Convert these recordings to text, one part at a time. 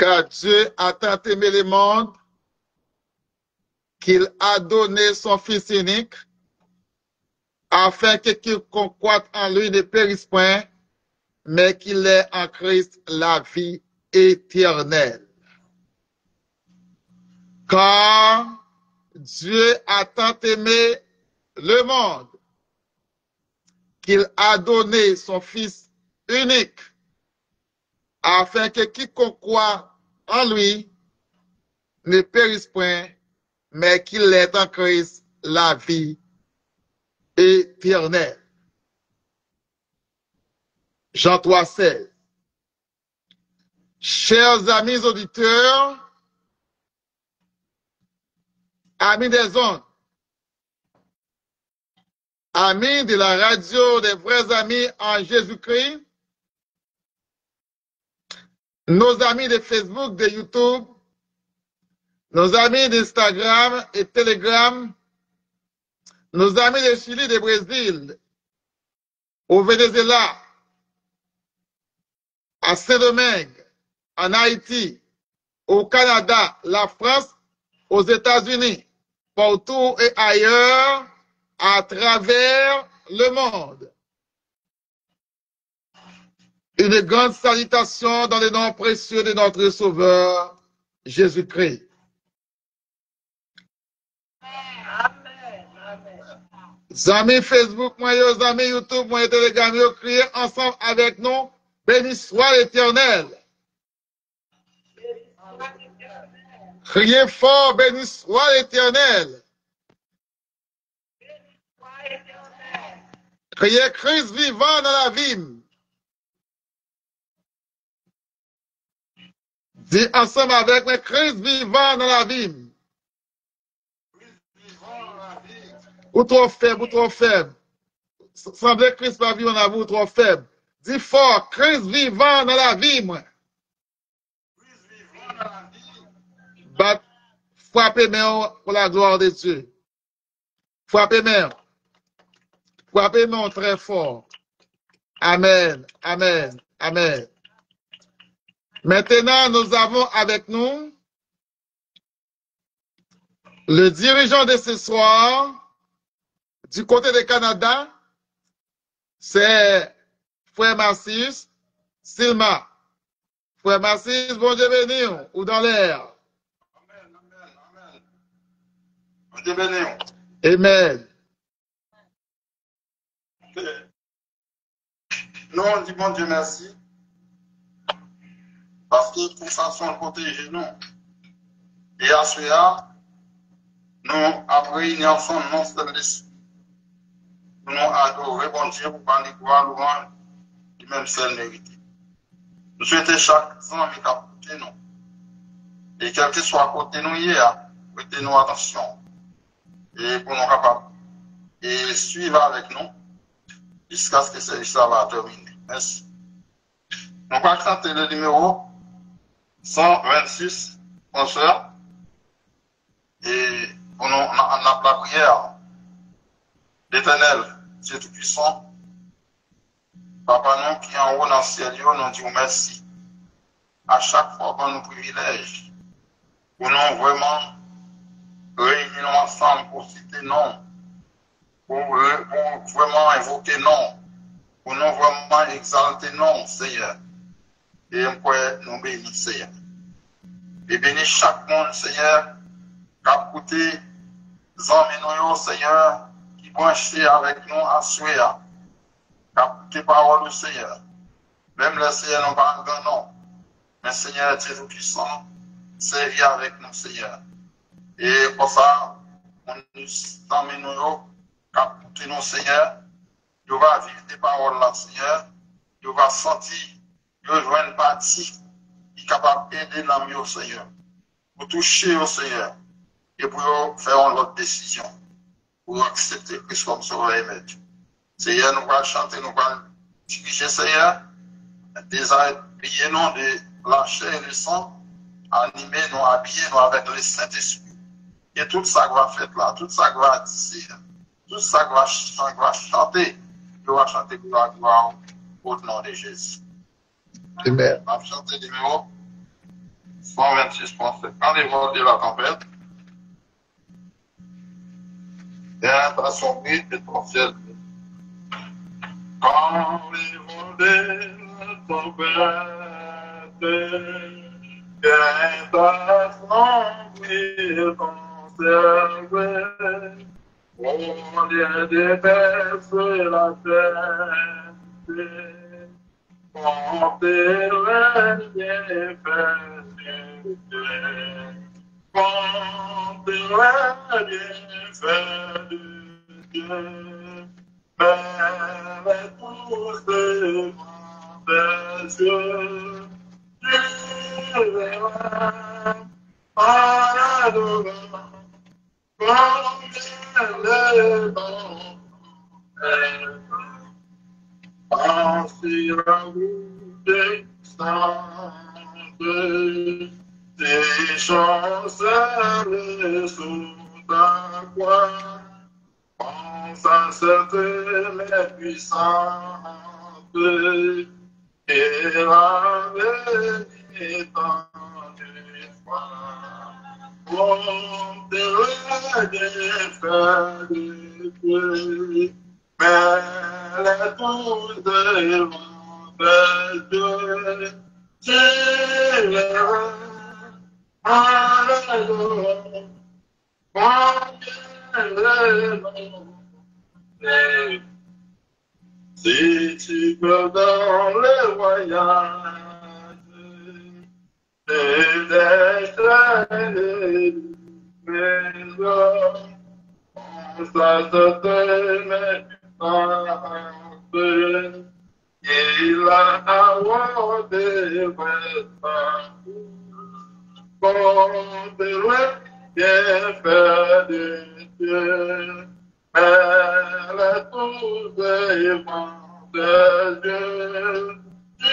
Car Dieu a tant aimé le monde qu'il a donné son Fils unique, afin que quiconque croit en lui ne périsse point, mais qu'il ait en Christ la vie éternelle. Car Dieu a tant aimé le monde qu'il a donné son Fils unique, afin que quiconque croit en lui ne périsse point, mais qu'il ait en Christ la vie éternelle. Jean 3,16. Chers amis auditeurs, amis des ondes, amis de la radio des vrais amis en Jésus-Christ, nos amis de Facebook, de YouTube, nos amis d'Instagram et Telegram, nos amis de Chili, de Brésil, au Venezuela, à Saint-Domingue, en Haïti, au Canada, la France, aux États-Unis, partout et ailleurs, à travers le monde. Une grande salutation dans le nom précieux de notre Sauveur, Jésus-Christ. Amis Facebook, moi, amis YouTube, moi, Telegram, yo criez ensemble avec nous. Béni soit l'Éternel. Criez fort, béni soit l'Éternel. Criez Christ vivant dans la vie. Dis ensemble avec moi, Christ vivant dans la vie. Ou trop faible, ou trop faible. Semblez Christ pas vivant dans vous, trop faible. Dis fort, Christ vivant dans la vie, moi. Bat, frappez main pour la gloire de Dieu. Frappez main. Frappez main très fort. Amen, amen, amen. Maintenant, nous avons avec nous le dirigeant de ce soir du côté du Canada, c'est Frère Massis Silma. Frère Massis, bon Dieu béni, ou dans l'air. Amen, amen, amen. Bon Dieu béni. Amen. Nous, on dit bon Dieu merci. Parce que pour ça, sont protégés nous. Et à cela, nous avons réuni ensemble, non, c'est l'esprit. Nous adorer bon Dieu pour parler gloire, louange, et même celle méritée. Nous souhaitons chaque ami qui a côté nous. Et quel que soit à côté nous hier, prêtez-nous attention. Et pour nous capables. Et suivre avec nous jusqu'à ce que ça va terminer. Merci. Nous allons chanter le numéro 126, mon soeur. Et on a la prière d'Éternel, Dieu Tout-Puissant. Papa, nous qui en haut dans le ciel, nous disons merci. À chaque fois qu'on nous privilège, pour nous vraiment réunir ensemble pour citer non, pour vraiment invoquer non, pour nous vraiment exalter non, Seigneur. Et pour nous bénir, Seigneur. Et bénir chaque monde, Seigneur, qui a écouté, nous, Seigneur, qui branché avec nous à souhait, qui a écouté parole du Seigneur. Même le Seigneur n'a pas un nom. Mais Seigneur, Dieu Tout-Puissant, servir avec nous, Seigneur. Et pour ça, on nous emmène nous, qui a écouté nous, Seigneur. Il va vivre tes paroles là, Seigneur. Il va sentir, il va jouer une partie qui est capable d'aider l'âme au Seigneur. Pour toucher au Seigneur. Et pour faire une autre décision. Pour accepter Christ comme sauveur et maître. Seigneur, nous allons chanter, nous allons diriger, Seigneur. Déshabiller nous de la chair et le sang. Animer nous, habiller nous avec le Saint-Esprit. Et tout ça que va faire là, tout ça que va dire, tout ça que va chanter, il va chanter gloire au nom de Jésus. Amen. On va chanter le numéro 126.7. Quand les vents de la tempête, viens t'assombrir de ton ciel. Quand les vents de la tempête, viens t'assombrir ton ciel. Au lieu de baisser la tête, contempler les bienfaits, contempler les bienfaits de Dieu, mais tous devant des yeux, tu verras en adorant. Ainsi la route descendue, tes chancelles sous ta croix, pense à cette les puissante, et la bénite en foi. On te fait de Dieu, mais les tous devant Dieu, tu verras, alléluia, combien les si tu peux dans les voyages, et des maisons, ça se tenait il a awardé contre le bienfait de Dieu, mais les tous devant de Dieu, tu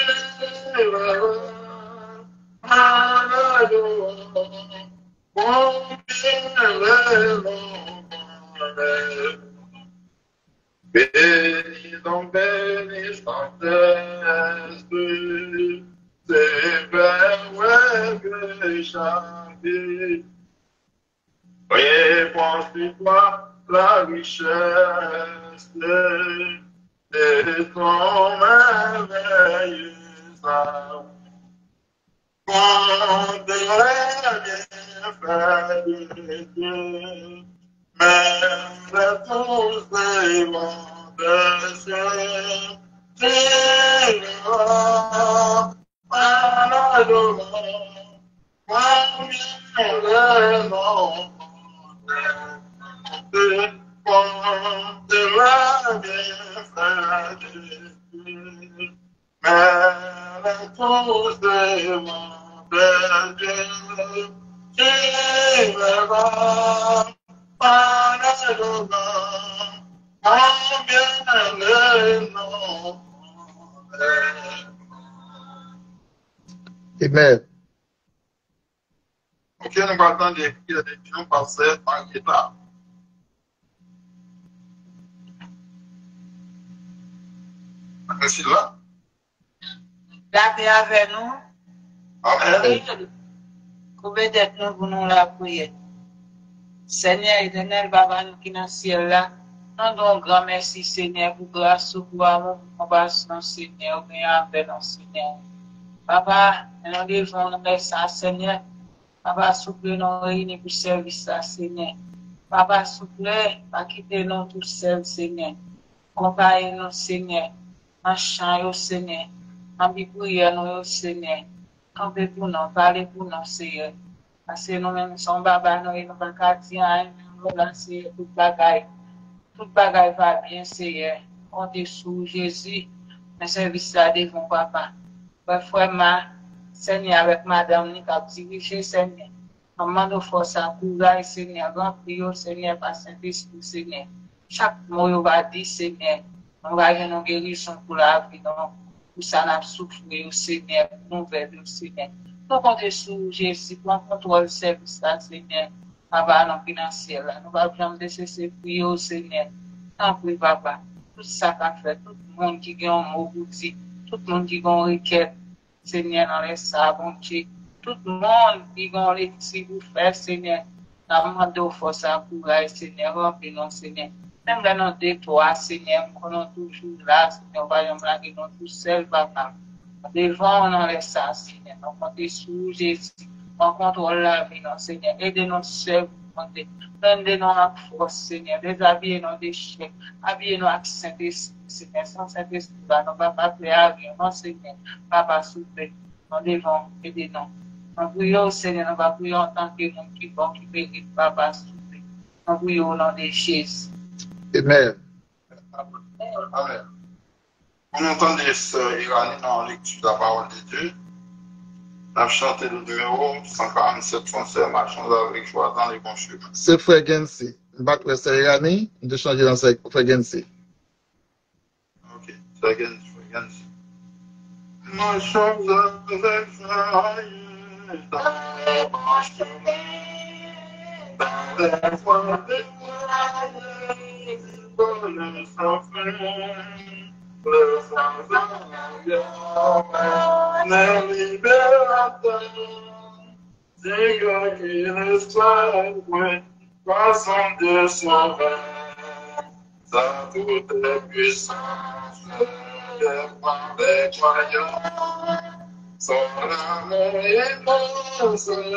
verras. Bénis donc, bénis ton esprit, c'est vers que chaque vie. Réponds sur toi la richesse de ton merveilleux amour. Quand de bienfaits de Dieu, mais tous les mondes des cieux, tu verras en adorant, combien les mondes de la bienfaits de Dieu, mais tous les mondes des dieux, tu verras en adorant, combien les mondes. Amen. Ok, nous allons attendre des questions passer par l'état. Merci là. La paix avec nous. Amen. Combien d'être nous pour nous la prière. Seigneur éternel, Papa, nous qui dans le ciel là, nous rendons grand merci, Seigneur, pour grâce, pour amour, pour compassion, Seigneur, bien avec nous, Seigneur. Papa, nous devons nous mettre ça, Seigneur. Papa, s'il vous plaît, nous réunir pour service ça, Seigneur. Papa, s'il vous plaît, pas quitter nous tout seul, Seigneur. Accompagnez-nous, Seigneur. En chant, Seigneur. En prière, nous, Seigneur. Campez pour nous, parlez pour nous, Seigneur. Parce que nous-mêmes sommes baba, nous ne pouvons pas dire, nous lancer toute bagaille. Toute bagaille va bien, Seigneur. On est sous Jésus, mais service là devant papa. Vraiment, Seigneur, avec madame, nous avons dirigé, Seigneur. Maman nous force à courage, Seigneur. Remplis, Seigneur, par Saint-Esprit, Seigneur. Chaque mot, va dire, Seigneur. On va avoir une guérison pour la vie, donc, pour ça, nous souffrir, Seigneur, pour nous vers le Seigneur. Nous comptons sur Jésus pour contrôler le service, Seigneur. Papa, non financier, là. Nous va jamais laisser prier au Seigneur. Tant pis, papa. Tout ça qu'a fait, tout le monde qui a un mot pour dire, tout le monde qui a une requête, Seigneur, dans les sables, bon Dieu. tout le monde qui ont les petits pour faire, Seigneur. N'a demandé au force pour aller, Seigneur, remplir non, Seigneur. Même dans nos déplois, Seigneur, nous sommes toujours là, Seigneur, voyons là, nous sommes tous seuls, papa. Devant, on en laisse ça, Seigneur. On compte sur Jésus. On contrôle la vie, non, Seigneur. Aidez-nous seuls, donne-nous la force, Seigneur. Déshabillez nos déchets. Habillez-nous avec Saint-Esprit, Seigneur. Sans Saint-Esprit, nous ne pouvons pas faire rien, non, Seigneur. Papa, s'il vous plaît, nous devons aider nous. Nous prions, Seigneur, nous va prier en tant que monde qui bon, qui mérite, Papa, s'il vous plaît. Nous prions au nom de Jésus. Amen. Amen. Vous m'entendez, sœur Irani, en lecture de la parole de Dieu. On a chanté le numéro 147, sœur marchons avec joie dans les bons chemins. C'est Frère Gensi. Battre c'est Irani, de changer dans Frère Gensi. Ok, Frère Gensi. Marchons avec joie dans les bons chemins, dans les voies de gloire, bonheur sans fin. Le libérateur, Dieu qui l'espoir, croissant de sauveur, sa toute puissance, les croyants, son amour immense, sauve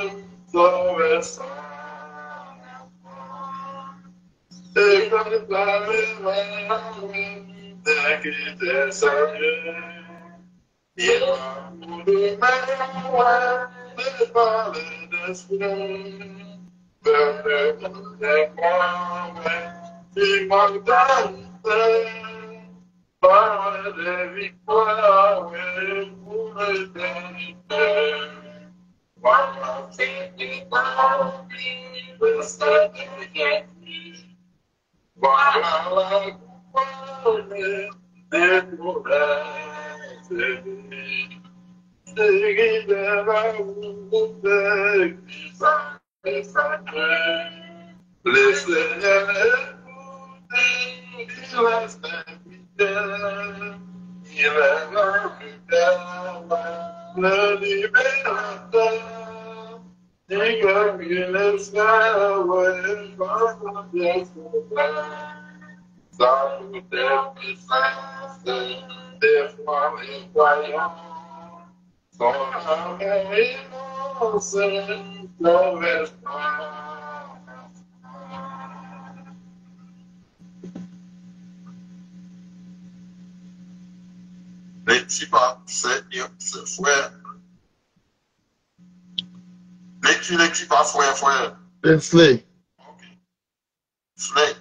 son enfant, et quand la mémoire, dès qu'il te salue, il a voulu m'envoyer de parler d'esprit, de croire, immortalité, parole de victoire, pour l'éternité. Voilà, c'est du temps, le Seigneur, voilà la le Seigneur il est le libérateur, Dieu qui l'espère, sa toute puissance, des fois les croyants, son amour immense, son espoir. Les petits pas, c'est frère. Les petits pas, frère. Slay. Ok. Slay.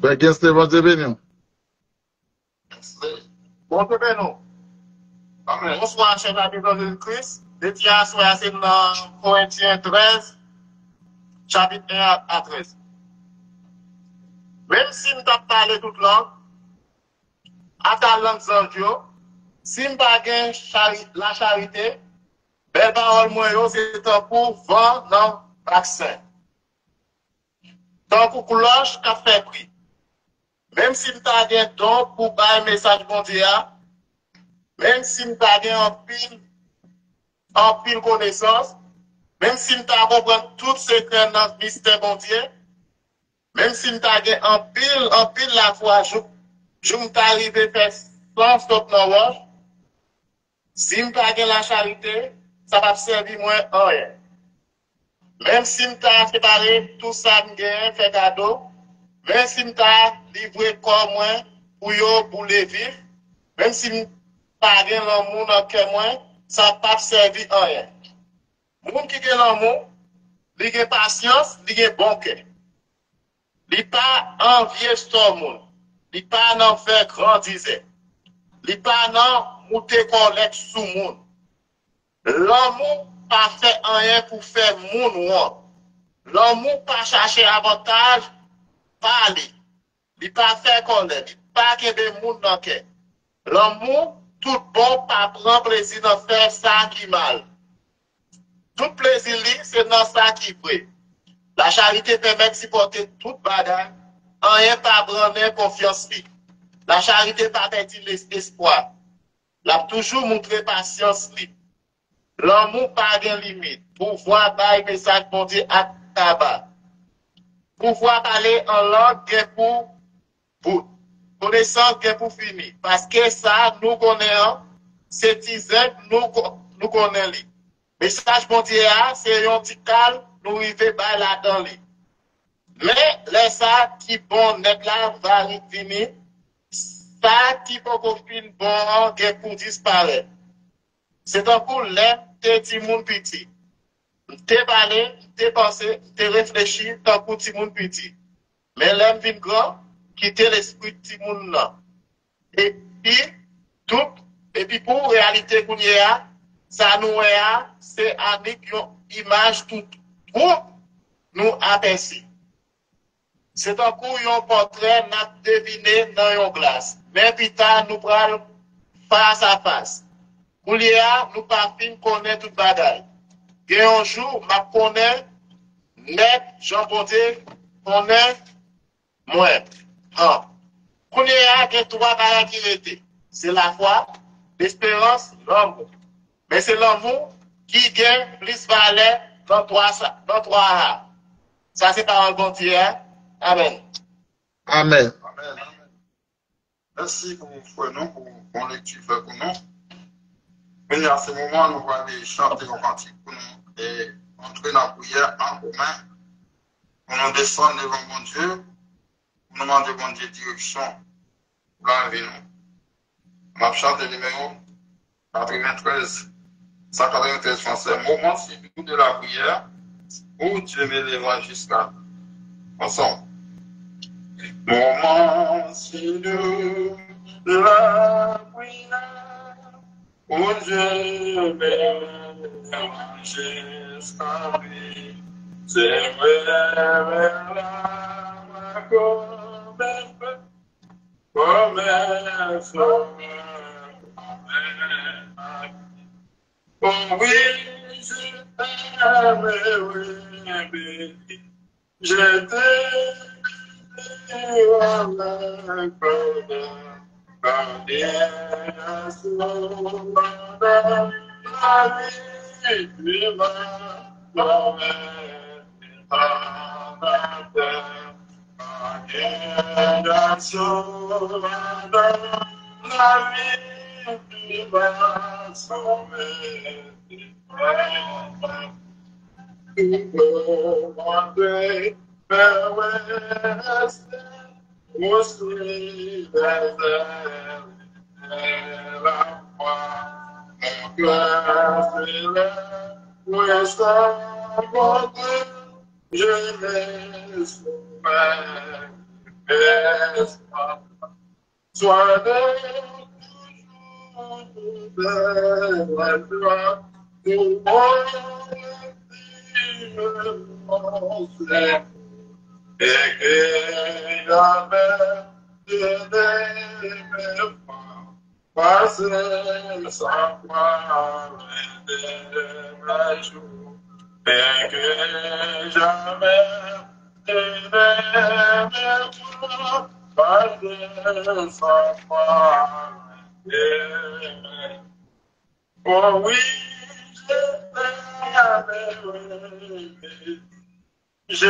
Frère Gensi, bon Dieu béni. Bon Dieu béni. Amen. Bonsoir, chers amis de Jésus-Christ. Depuis à soir, c'est dans Corinthiens 13, chapitre 1 à 13. Même si nous avons parlé toute langue, à ta langue zandio, si nous n'avons pas la charité, belle parole, moi, c'est un pour vent dans le vaccin. Tant pour cloche, qu'a fait prix. Même si nous avons un don pour faire un message mondial, même si nous avons en pile connaissance, même si nous avons compris tout secret dans le mystère mondial, même si nous avons en pile la foi, je m'arrive à faire sans stop dans le si nous avons la charité, ça va servir moins en rien. Même si nous avons préparé tout ça, nous avons fait cadeau, même si nous avons livré corps moins pour les vivre, même si nous n'avons pas l'amour dans le cœur moins, ça ne va pas servir en rien. Les gens qui ont l'amour, ils ont patience, ils ont bon cœur. Ils n'ont pas envié ce monde. Ils n'ont pas en faire grandir. Ils n'ont pas en monter collecte sous le monde. L'amour pas fait rien pour faire monde. L'amour pas chercher avantage, pas aller. Il pas faire collecte. Il pas qu'il y ait des monde dans le cœur. L'amour, tout bon, pas prendre plaisir dans faire ça qui mal. Tout plaisir, c'est dans ça qui vrai. La charité permet de supporter toute bagaille. Rien pas prendre confiance. La charité pas perdre l'espoir. l'a toujours montré patience li. L'amour pas de limite. Pouvoir bailler message bon Dieu à tabac. Pouvoir parler en langue pour connaissance pour finir. Parce que ça, nous connaissons, c'est nous connaissons. Message bon Dieu, c'est un petit calme, nous arrivons par là-dedans. Mais les ça qui bon net là va venir, ça qui peut finir bon pour disparaître. C'est un coup l'air de petit monde petit. T'es parlé, t'es pensé, t'es réfléchi, tant que petit monde petit. Mais l'homme vient grand, quitter l'esprit de petit monde là. Et puis pour réalité qu'on y a, ça nous a, c'est avec une image tout nous aperçu. C'est un coup un portrait n'a deviné dans une glace. Mais plus tard, nous prenons face à face. Pour y a, nous pas fin connaître toute bagaille. Et un jour, ma connaît net, Jean Bondier, connaît moi. Pour y a, que trois bagailles qui étaient. C'est la foi, l'espérance, l'amour. Mais c'est l'amour qui gagne plus valeur dans trois. Ça, c'est parole bon Dieu. Amen. Amen. Amen. Merci pour nous, pour lecture pour nous. Mais à ce moment, nous allons aller chanter un cantique pour nous et entrer dans la prière en commun. Pour nous descendre devant mon Dieu, pour nous demander bon Dieu direction pour la vie. On va chanter le numéro 93, 193 français. Moment si nous de la prière, où Dieu m'élève jusqu'à ensemble. Moment si nous de la prière, où Dieu m'élève jusqu'à lui. C'est vrai, comme un oh oui, je t'aime, oui, je t'aime avec sois oh oui, je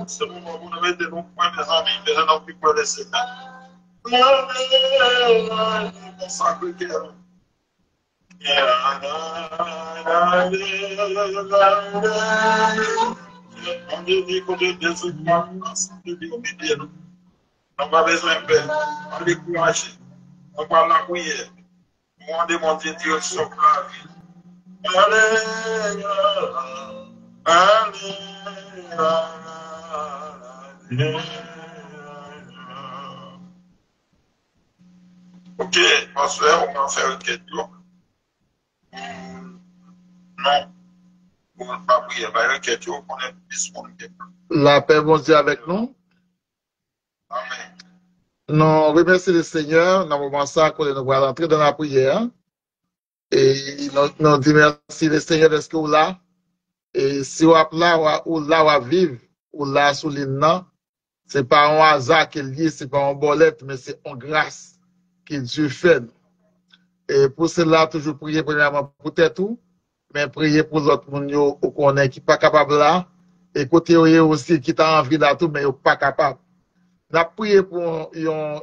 ce moment où nous mettons point mes amis, mais je n'en puis pas laisser. Consacre On dit côté de ce mois, ensemble de obéir. On va besoin de paix, on découragé, on va la prière, on demande direction pour la vie. Ok, pasteur, on va faire une question. Non, on ne va pas prier, mais une question qu'on est disponible. La paix, bon Dieu, avec nous. Amen. Nous remercions le Seigneur. Dans le moment ça, nous allons rentrer dans la prière. Et nous disons merci le Seigneur de ce que vous là. Et si vous êtes là, ou là, ou vivre, ou là, sous l'île, ce n'est pas un hasard qui est lié, ce n'est pas un bolette, mais c'est une grâce que Dieu fait. Et pour cela, toujours prier premièrement pour tout, mais prier pour l'autre monde qu'on est qui pas capable là. Et côté aussi qui t'a envie là tout, mais qui pas capable. On a prié pour yon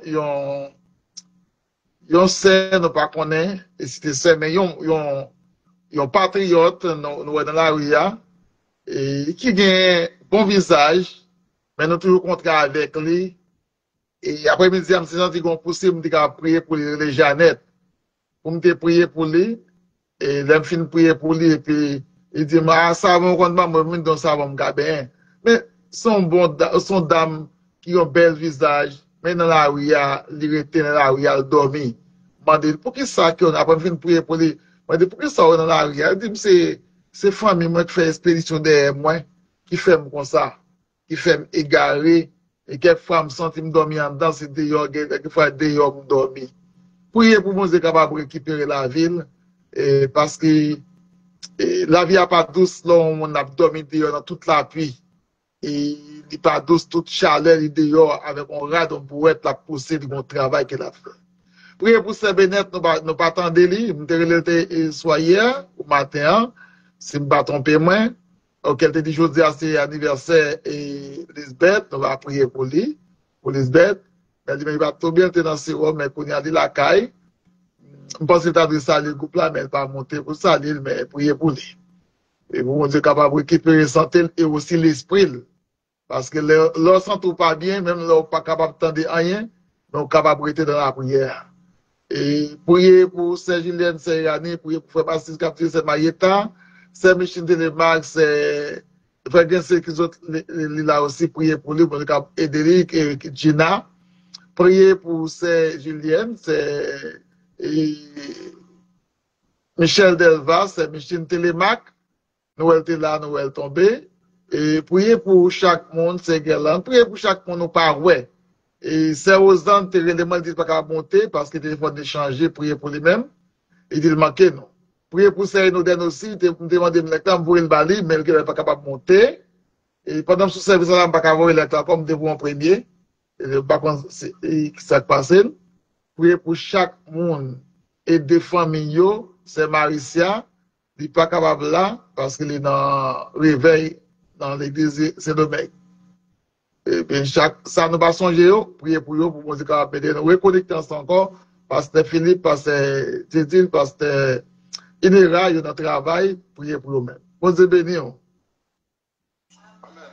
sœur, nous pas connaît, et c'était ça, mais yon patriote, nous dans la rue, et qui a un bon visage, mais nous toujours contre avec lui. Et après-midi, je me suis senti qu'on poussait, je me dis qu'on prier pour les Jeannette. Pour me prier pour lui, et là, je finis prier pour lui, et puis, il dit, ah, ça va, moi, donc ça va me gaber. Mais, son dame, qui ont un bel visage, mais dans la rue, il était dans la rue, il dormi. Je me dis, pour qui ça qu'on a pas fini prier pour lui? Je me dis, pour qui ça dans la rue? Il dit, c'est famille, moi, qui fait expédition derrière moi, qui fait comme ça, qui fait égarer, et quelquefois, je me sens me dormir en dedans, c'est dehors, quelquefois, dehors, me dormir. Prier pour nous être capable de récupérer la ville, parce que la vie n'est pas douce, là, on a dormi dehors dans toute la pluie. Et il n'est pas douce, toute chaleur, il est dehors avec un rad, on pourrait être la poussée de mon travail qu'elle a fait. Priez pour ces bénettes, nous pas attendre lui, nous te soit hier, au matin, si nous ne pas trompé moins, auquel te dit aujourd'hui, c'est anniversaire et Lisbeth, nous va prier pour lui, pour Lisbeth. Elle dit, mais il va tout bien dans ses robes, mais qu'on y a dit la caille. Je pense que tu as dit saluer le couple là, mais elle va monter pour saluer, mais prier pour lui. Et vous, on est capable de récupérer la santé et aussi l'esprit. Parce que leur santé pas bien, même leur pas capable de rien, mais on est capable de rester dans la prière. Et prier pour Saint Julien, Saint Yanni, prier pour Frère Baptiste Capture, Saint Maïeta, Saint Michel Télémax, Saint Frère Gensel, qui sont là aussi, prier pour lui, pour le cap Edéric et Gina. Prier pour Saint Julien, c'est Michel Delva, c'est Michel Télémac, Noël là, Noël tombé. Et prier pour chaque monde, c'est Guerlain. Prier pour chaque monde, nous pas ouais. Et c'est aux ans, tu ne dis pas qu'à monter parce que le téléphone est changé, prier pour lui-même. Il dit le manquer, non. Prier pour ça, nous aussi, tu me demandes de me voir le bali, mais il n'est pas capable de monter. Et pendant ce service, là, je ne pas capable de voir comme de vous en premier. Et par contre, c'est ça qui passe. Prier pour chaque monde et des familles, c'est Maricia, il n'est pas capable là parce qu'il est dans le réveil dans l'église Saint-Domingue. Et puis, ça nous va songer, prier pour eux, pour nous aider, nous reconnecter ensemble encore, Pasteur Philippe, Pasteur Tidil, Pasteur Inera, ils ont un travail, prier pour eux-mêmes. Bon Dieu béni. Amen,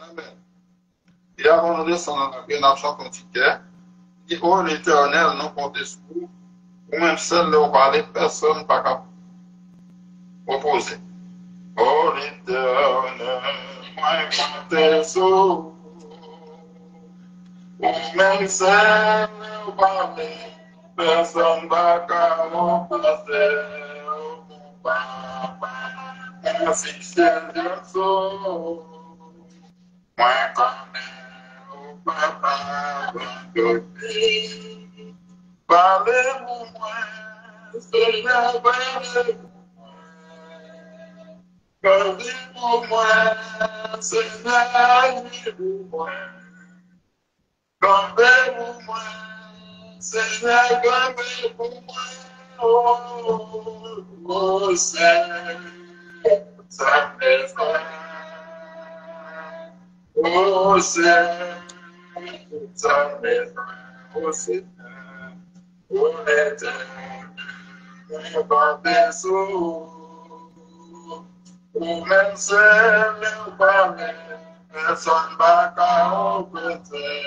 amen. Et avant de descendre dans la bénédiction quotidienne, dit, oh l'Éternel, non comptez sur vous, ou même seul, là, parler, personne pas capable opposer. Oh l'Éternel, moi, comptez sur vous. Ou même seul, ou parler, personne ne va opposer. Merci, c'est Dieu, moi, connais, au papa, parlez-moi, Seigneur, parlez-moi, Seigneur, parlez-moi. Gardez-moi, Seigneur, gardez-moi, oh Seigneur, sa maison, oh Seigneur, sa maison, oh Seigneur, oh l'éternel, gardez-vous, Ou même seul ou pas même, personne va qu'à côté.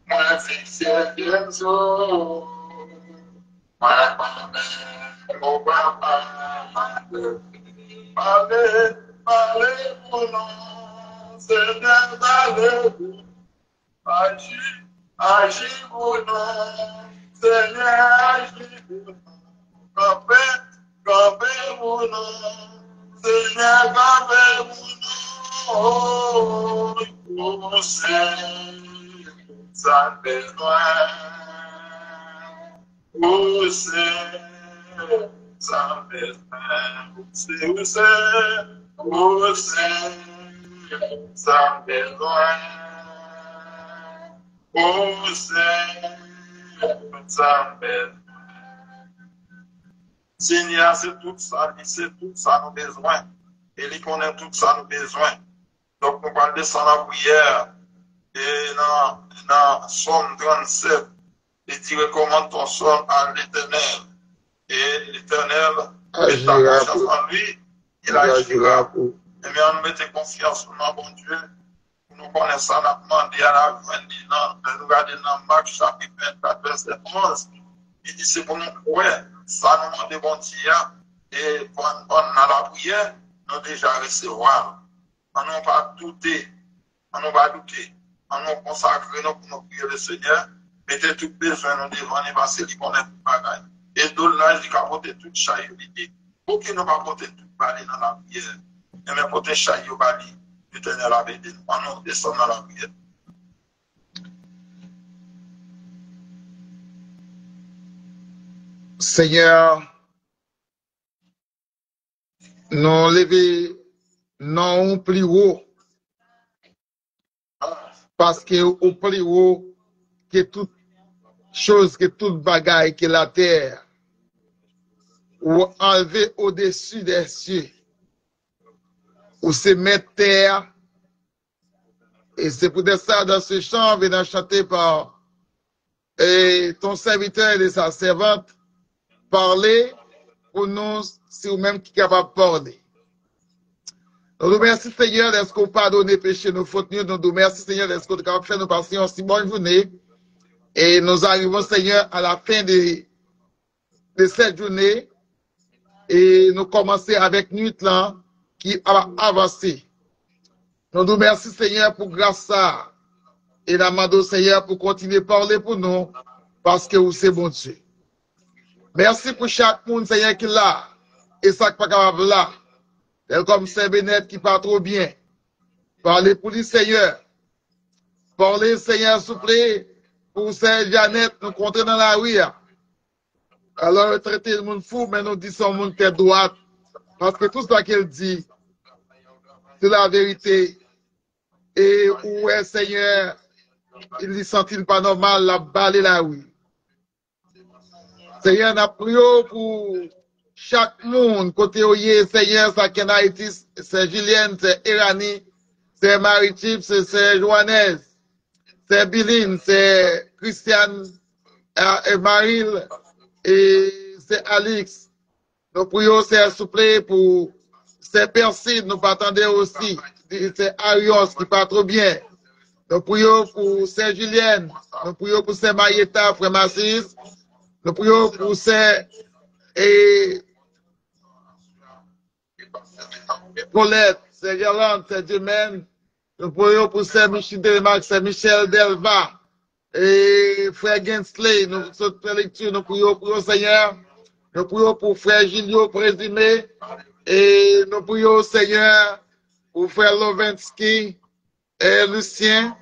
Moi fixé bien sûr, moi pas même, au papa. Parlez, parlez pour nous, Seigneur, parlez pour nous. Agis, agis pour nous, Seigneur, agis pour nous. Campez, campez pour nous, Seigneur, campez pour nous. Oh, Seigneur, ça besoin. Oh, Seigneur, ça besoin. C'est où c'est? Oh, Seigneur, ça besoin. Oh, Seigneur, ça besoin. Seigneur, c'est tout ça nos besoins. Et il connaît tout ça nos besoins. Donc, nous allons descendre la prière. Et dans Somme 37, il dit recommande ton somme à l'Éternel. Et l'Éternel met ta confiance en lui, il agira. Et bien, nous mettons confiance en bon Dieu. Nous connaissons ça, nous avons demandé à la fin, nous regardons dans Marc chapitre 24, verset 11. Il dit c'est pour nous croire. Ça nous demande bon Dieu. Et quand on a la prière, nous déjà recevoir. On n'a pas douté. On n'a pas douté. On nous consacrer pour nous prier le Seigneur. Mettez tout besoin nous devant les passer, les connaître tout bagaille. Et d'autres là, ils ont porté toute chaille. Pour qu'ils n'ont pas porté toute balle dans la prière. Et même porter chaille au bali. L'Éternel a aidé nous. On nous descend dans la prière. Seigneur, nous lever non plus haut. Parce que au plus haut que toute chose, que toute bagaille, que la terre, ou enlever au-dessus des cieux, ou se mettre terre, et c'est pour ça dans ce chant, venant chanter par ton serviteur et sa servante, parler pour nous, si vous-même qui est capable de parler. Nous nous remercions, Seigneur, d'être qu'on pardonne les péchés, nos fautes, nous nous remercions, Seigneur, d'être qu'on est capable de faire nos passions en si bonne journée. Et nous arrivons, Seigneur, à la fin de cette journée. Et nous commençons avec nuit là, qui a avancé. Nous nous remercions, Seigneur, pour grâce ça. Et nous demandons, Seigneur, pour continuer à parler pour nous, parce que vous, c'est bon Dieu. Merci pour chaque monde, Seigneur, qui est là. Et ça qui n'est pas capable là. Tel comme Saint Bénet qui part trop bien. Parlez pour lui, Seigneur. Parlez, Seigneur, s'il vous plaît, pour Saint Jeannette, nous compter dans la rue. Alors, traiter le monde fou, mais nous disons le monde tête droite. Parce que tout ce qu'elle dit, c'est la vérité. Et où est, Seigneur, il ne sentit pas normal, la balle la rue. Seigneur, nous prions pour chaque monde, côté Oye, Seigneur, ça qui est en Haïti, c'est Julienne, c'est Irani, c'est Maritime, c'est Joannès, c'est Biline, c'est Christiane, et Maril, et c'est Alix. Nous prions, c'est souple pour c'est Perside, nous attendons aussi, c'est Arios qui part trop bien. Nous prions pour Saint Julienne, nous prions pour Saint Marietta, Frère Massis, nous prions pour Saint et Paulette, c'est Yolande, c'est Dumaine. Nous prions pour Saint Michel Delmac, c'est Michel Delva. Et Frère Gensley, nous sommes lecture, nous prions pour le Seigneur. Nous prions pour Frère Gilio Présumé. Et nous prions, Seigneur, pour Frère Lovensky et Lucien.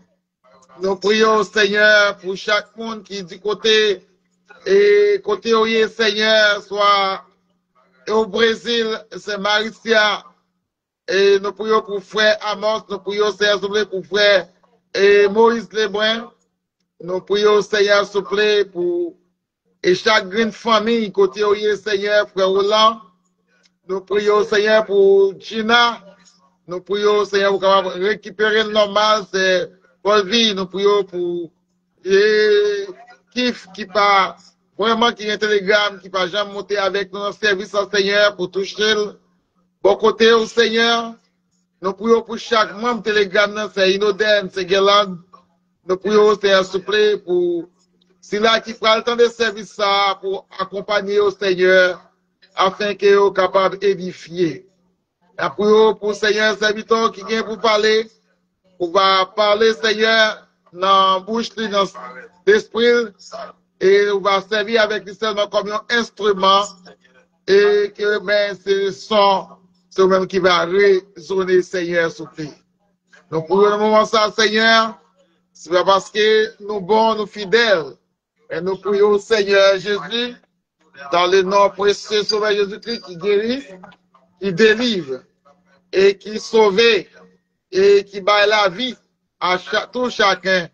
Nous prions, Seigneur, pour chaque monde qui est du côté, et côté Oye, Seigneur, soit au Brésil, c'est Maricia. Et nous prions pour Frère Amos, nous prions, Seigneur, s'il vous plaît, pour Frère et Moïse Lebrun. Nous prions, Seigneur, s'il vous plaît, pour et chaque grande famille, côté Oye, Seigneur, Frère Roland. Nous prions, Seigneur, pour Gina. Nous prions, Seigneur, pour récupérer le normal, c'est Paul Vie. Nous prions pour Kif qui part Vraiment, qui y a un télégramme qui va jamais monter avec nous dans le service au Seigneur pour toucher le bon côté au Seigneur. Nous prions pour chaque membre télégramme, c'est Inoden, c'est Guerlain. Nous prions, Seigneur, s'il vous plaît, pour ceux-là qui prend le temps de service ça, pour accompagner au Seigneur, afin qu'ils soient capables d'édifier. Nous prions pour Seigneur, serviteur qui vient pour parler, pour parler, Seigneur, dans la bouche, dans l'esprit, et on va servir avec lui seulement comme un instrument, et que, ben, c'est le son, c'est lui-même qui va résonner, Seigneur, s'il vous plaît. Nous prions dans le moment ça, Seigneur, c'est pas parce que nous bons, nous fidèles. Et nous prions, Seigneur Jésus, dans le nom précieux Sauveur Jésus-Christ, qui guérit, qui délivre, et qui sauve, et qui baille la vie à tout chacun,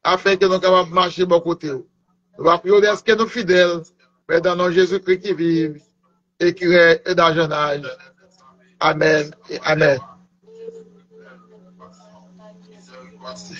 afin que nous soyons capables de marcher de bon côté. Nous allons prier est-ce que nous fidèles, mais dans le nom de Jésus-Christ qui vit, et qui est dans le jeune âge. Amen et Amen. Merci,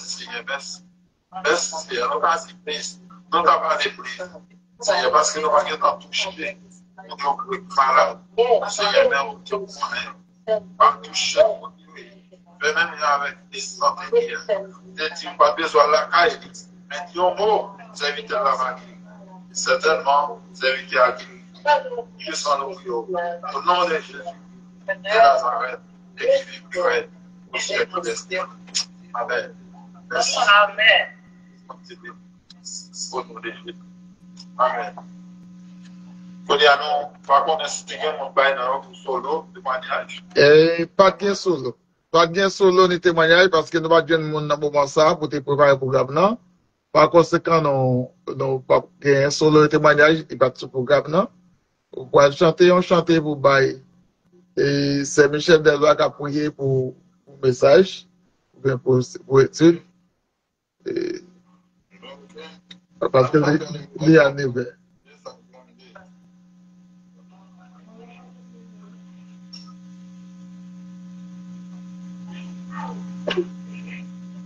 Seigneur, merci. Merci, Seigneur. Nous avons prise. Nous avons des prises. Seigneur, parce que nous avons pas touché. Nous avons pris malade. Seigneur, même nous pas touché. Même avec des santé. Tu n'as pas besoin de la caille. Mais tu as un mot, serviteur la magie. Certainement, serviteur à qui. Je sens nous prions. Au nom de Jésus, de Nazareth, et qui vit plus près au siècle des Amen. Merci. Amen. Au nom de Jésus. Amen. Par contre, est-ce que vous avez un solo témoignage? Pas de solo. Pas de solo ni témoignage parce que nous ne pouvons pas moment ça pour te préparer le programme. Non? Par conséquent, nous n'avons pas de solo ni témoignage et pas de programme. Non? Vous pouvez chanter, on chante pour bail. Et c'est Michel Delva qui a prié pour le message, pour étude. Parce que il est en hiver.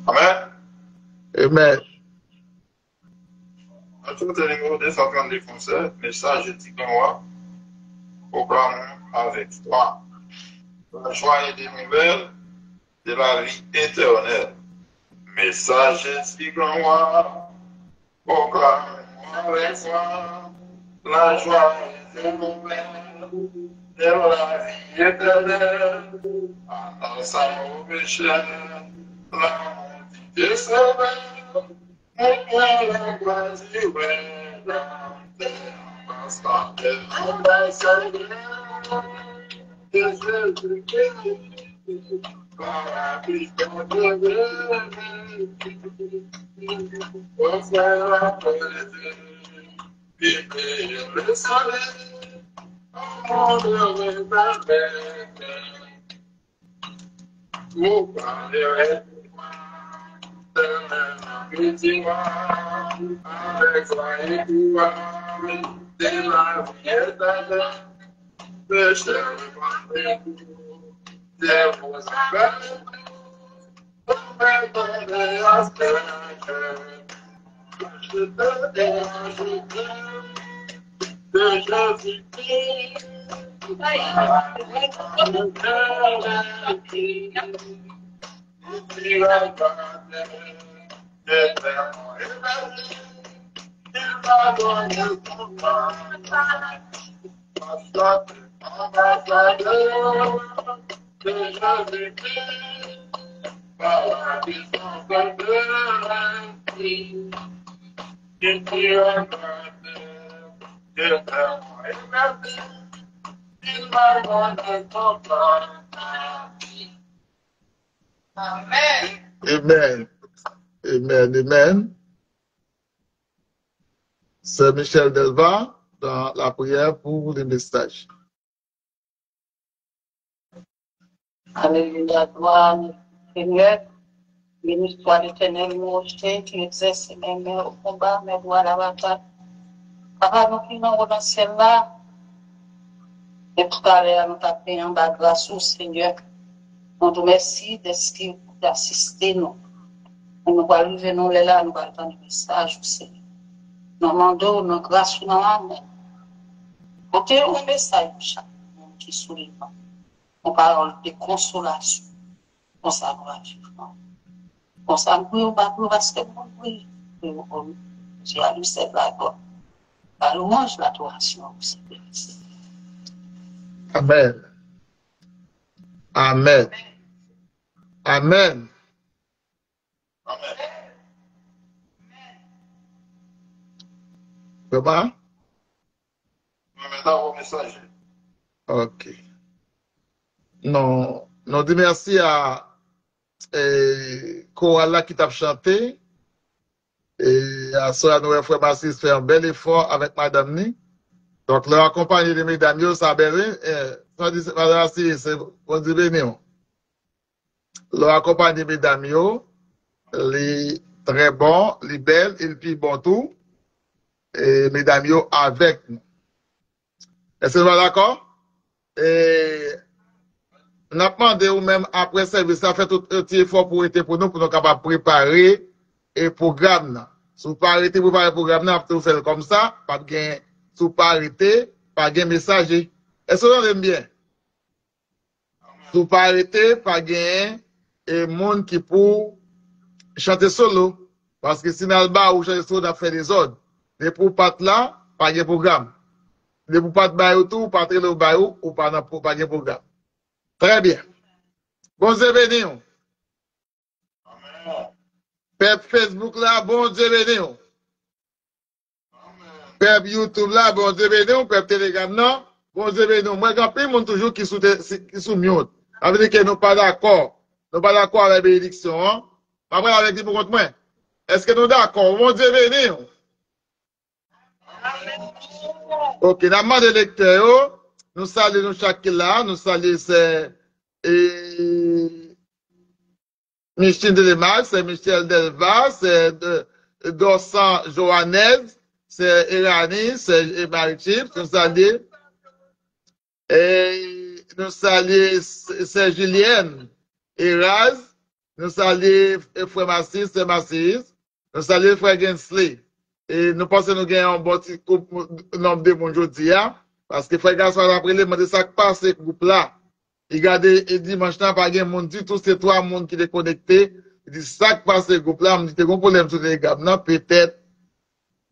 Amen. Amen. À tout le numéro 230 français, message dit que moi, programme avec toi. La joie et des nouvelles de la vie éternelle. Message dit que moi, programme avec toi. La joie et des nouvelles de la vie éternelle. Annonce à nos péchés, l'amour de Sauveur. Et que la gloire du avec la étoile de la vie éternelle, le ciel est de vos appels, pour des aspects, je te dérange de Jésus-Christ. Amen. Amen. Amen. Amen. C'est Michel Delva dans la prière pour les messages. Alléluia, gloire, Seigneur. Béni soit l'Éternel, mon Dieu, qui exerce mes mains au combat, mes doigts à la bataille. Papa, nous qui nous dans le ciel là, et tout à l'heure, nous t'appelons en bas grâce au Seigneur. Nous te remercions d'assister nous. Nous allons arriver nous là, nous allons attendre le message au Seigneur. Nous demandons nos grâces dans l'amour. Côté un message pour chaque monde qui sourit. Une parole de consolation. On s'agrave. On s'agrave parce que oui. J'ai allué cette blague. La louange, l'adoration. Amen. Amen. Amen. Amen. Comment? Maintenant, vos messages. Ok. Non, nous disons merci à Koala qui t'a chanté. Et à Soya Noël Frère Massis fait un bel effort avec Madame Ni. Donc, leur accompagné de mesdames, yo, ça béni. Madame Massis, c'est bon Dieu béni. Leur accompagné de mesdames, yo, les très bons, les belles, et puis bon tout. Et mesdames, yo, avec nous. Est-ce que vous êtes d'accord? Et nous avons demandé ou même après service, ça fait tout un petit effort pour être pour nous capables de préparer le programme. Si vous ne pouvez pas préparer le programme, vous faites comme ça, pas de gain. Si vous ne pouvez pas arrêter, pas de messager. Est-ce que vous aimez bien? Si vous ne pouvez pas arrêter, pas de gain et monde qui pour chanter solo. Parce que si dans le bar ou chanter solo, on fait des ordres. Mais pour pas là, pas de programme. Mais pour pas de bail tout, pas de le bail ou pas de programme. Très bien. Bon Dieu béni. Amen. Pep Facebook là, bon Dieu béni. Amen. Pep YouTube là, bon Dieu béni. Pep Telegram non, bon Dieu béni. Moi, quand plus monde toujours qui sous mute. Ça veut dire que nous pas d'accord. Nous pas d'accord avec la bénédiction. Hein? Après, avec dit pour contre moi. Est-ce que nous d'accord? Bon Dieu béni. Ok, la main de lecteur, nous saluons chaque là, nous saluons Michel Delemax, c'est Michel Delva, c'est Dorsan Joannez, c'est Irani, c'est Maritime, nous saluons. Et nous saluons, c'est Julienne Eraz, nous saluons Frère Massis, c'est Massis, nous saluons Frère Gensley. Et nous pensons que nous gagnons un bon petit nombre de monde aujourd'hui, parce que Frère Gaston a appris de ça qui passe ce groupe-là. Il regarde et dimanche, pas de monde du tout, c'est trois monde qui est connecté. Il dit ça qui passe ce groupe-là, on dit qu'il y a un problème sur les gars, non, peut-être,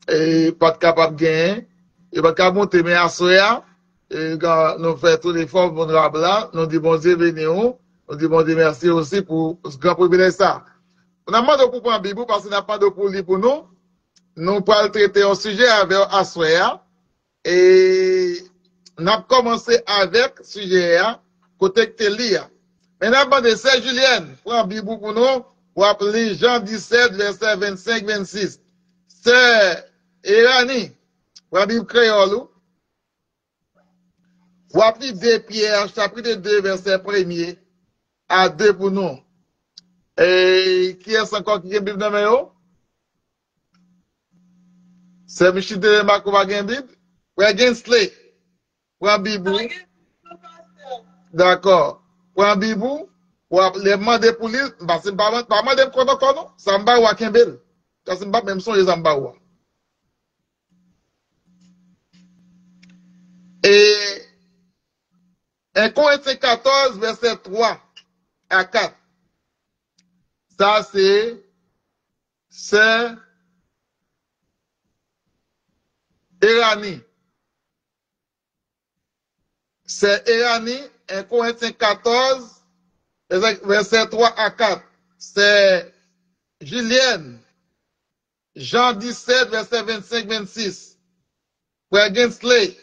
et pas capable de gagner, et pas capable de monter, mais à Soya, et quand nous faisons tous les efforts pour nous là, nous disons bon Dieu, venez nous disons bon Dieu, merci aussi pour ce grand privilège ça. On a demandé pour prendre Bible parce qu'on n'a pas de pour lui pour nous. Nous pourrons traiter un sujet avec Assoya et nous avons commencé avec le sujet côté que tu lis. Maintenant, de Sœur Julienne, prends Bible pour nous, pour appeler Jean 17, verset 25-26. Sœur Irani, prends Bible créole, pour appeler 2 Pierre, chapitre 2, verset 1er à 2 pour nous. Et qui est encore qui a Bible dans le c'est Michel de Makova Gambit. Ou Gensley. Prends Bibou. D'accord. Prends Bibou. Ou les demander pour lui. Parce que pas demander pour nous. Ça me bat ou à Kembel. Ça me bat même son les ambaoua. Et 1 Corinthiens 14, verset 3 à 4. Ça, c'est Irani. C'est Irani, 1 Corinthiens 14, verset 3 à 4. C'est Julienne, Jean 17, verset 25-26. Frère Gensley.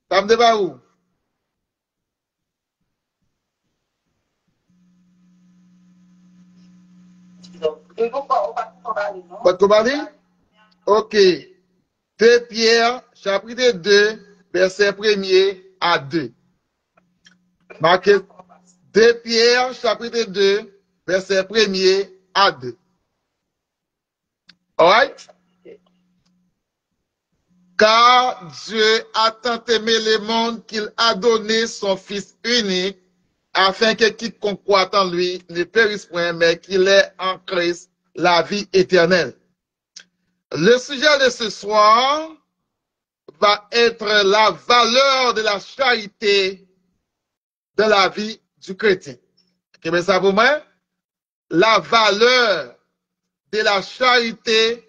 Ça me débat où? Pas de Kobali? Ok. 2 Pierre, chapitre 2, verset 1er à 2. Marquez 2 Pierre, chapitre 2, verset 1er à 2. Alright? Car Dieu a tant aimé le monde qu'il a donné son Fils unique, afin que quiconque croit en lui ne périsse point, mais qu'il ait en Christ la vie éternelle. Le sujet de ce soir va être la valeur de la charité dans la vie du chrétien. Qu'est-ce ça pour moi? La valeur de la charité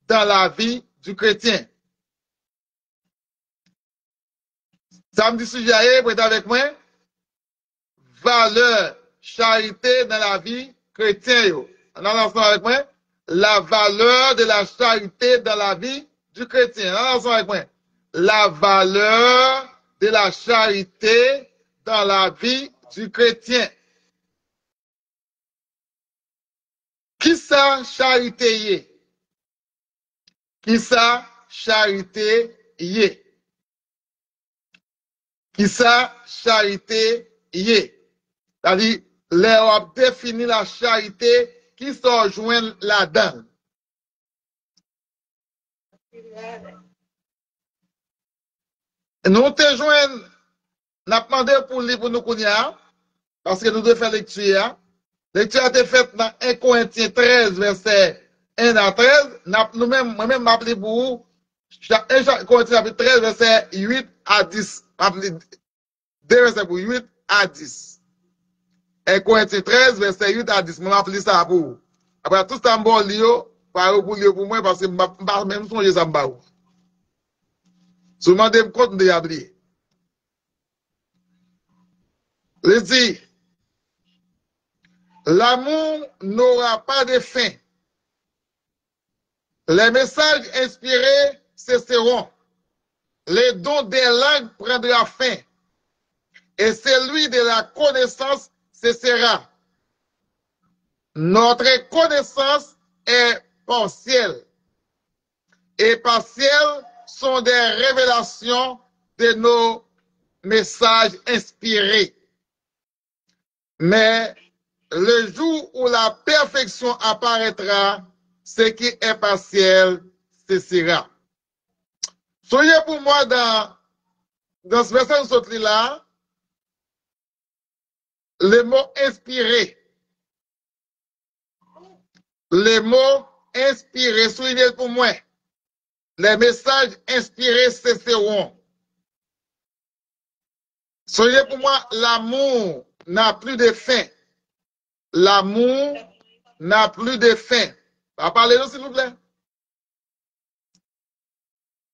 dans la vie du chrétien. Ça me dit sujet, vous êtes avec moi? Valeur, charité dans la vie chrétienne. On a ensemble avec moi? La valeur de la charité dans la vie du chrétien. On a ensemble avec moi? La valeur de la charité dans la vie du chrétien. Qui ça charité y est? Qui ça charité y est? Qui ça charité y est? C'est-à-dire, leur a défini la charité qui se rejoint là-dedans. Nous te joignons, n'a demandé pour lui pour nous connaître, parce que nous devons faire lecture. Lecture a été faite dans 1 Corinthiens 13, verset 1 à 13. Nous-mêmes, moi-même, m'appelé pour vous, 1 Corinthiens 13, verset 8 à 10. M'appelé 2 versets pour 8 à 10. 1 Corinthiens 13, verset 8 à 10. M'appelé ça pour vous. Après tout ça, m'bon lio, pour moi, parce que m'pas même songer ça m'ba ou. Seulement de m'compte de y'abli. Il dit, l'amour n'aura pas de fin. Les messages inspirés cesseront. Les dons des langues prendront fin. Et celui de la connaissance cessera. Notre connaissance est partielle. Et partielle sont des révélations de nos messages inspirés. Mais le jour où la perfection apparaîtra, ce qui est partiel cessera. Soyez pour moi dans ce verset là, le mot inspiré. Le mot inspiré, soulignez pour moi. Les messages inspirés cesseront. Soyez pour moi, l'amour n'a plus de fin. L'amour n'a plus de fin. Parlez-nous, s'il vous plaît.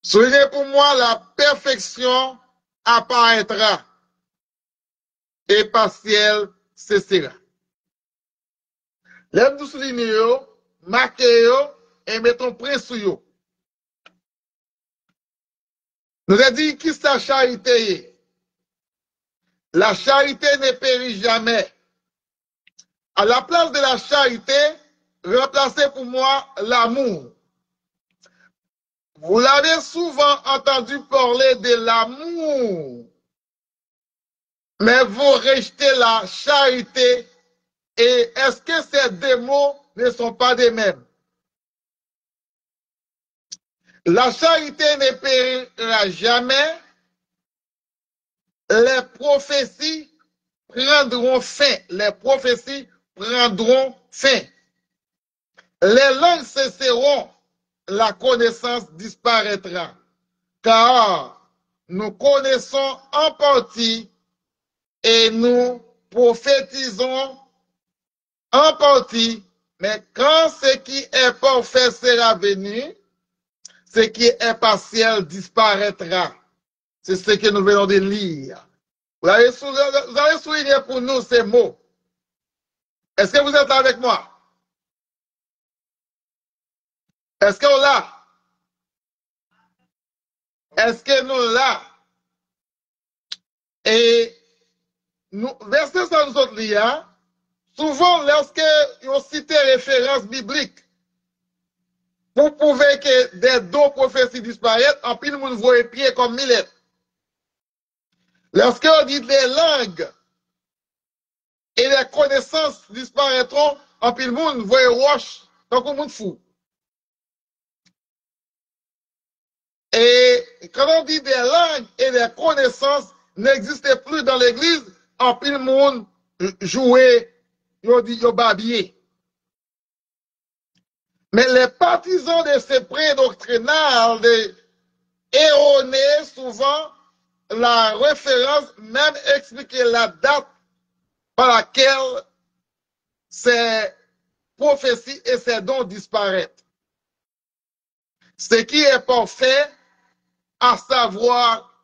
Soyez pour moi, la perfection apparaîtra et partiel cessera. Lève-nous souligner, marquez et mettons près sur yo. Nous avons dit qui sa charité? La charité ne périt jamais. À la place de la charité, remplacez pour moi l'amour. Vous l'avez souvent entendu parler de l'amour, mais vous rejetez la charité. Et est-ce que ces deux mots ne sont pas les mêmes? La charité ne périra jamais. Les prophéties prendront fin. Les prophéties prendront fin. Les langues cesseront. La connaissance disparaîtra. Car nous connaissons en partie et nous prophétisons en partie. Mais quand ce qui est parfait sera venu, ce qui est partiel disparaîtra. C'est ce que nous venons de lire. Vous avez souligné pour nous ces mots. Est-ce que vous êtes avec moi? Est-ce qu'on l'a? Est-ce que nous l'a? Et nous, verset ça nous autres lire, souvent lorsque on cite référence biblique, pour prouver que des dons prophéties disparaissent, en pile monde voit pied comme millet. Lorsque on dit les langues et les connaissances disparaîtront, en pile monde voit roche, donc on monde fou. Et quand on dit des langues et des connaissances n'existaient plus dans l'église, en pile monde jouait, yo dit yo babier. Mais les partisans de ces prédoctrinales erronés souvent la référence, même expliquer la date par laquelle ces prophéties et ces dons disparaissent. Ce qui est parfait, à savoir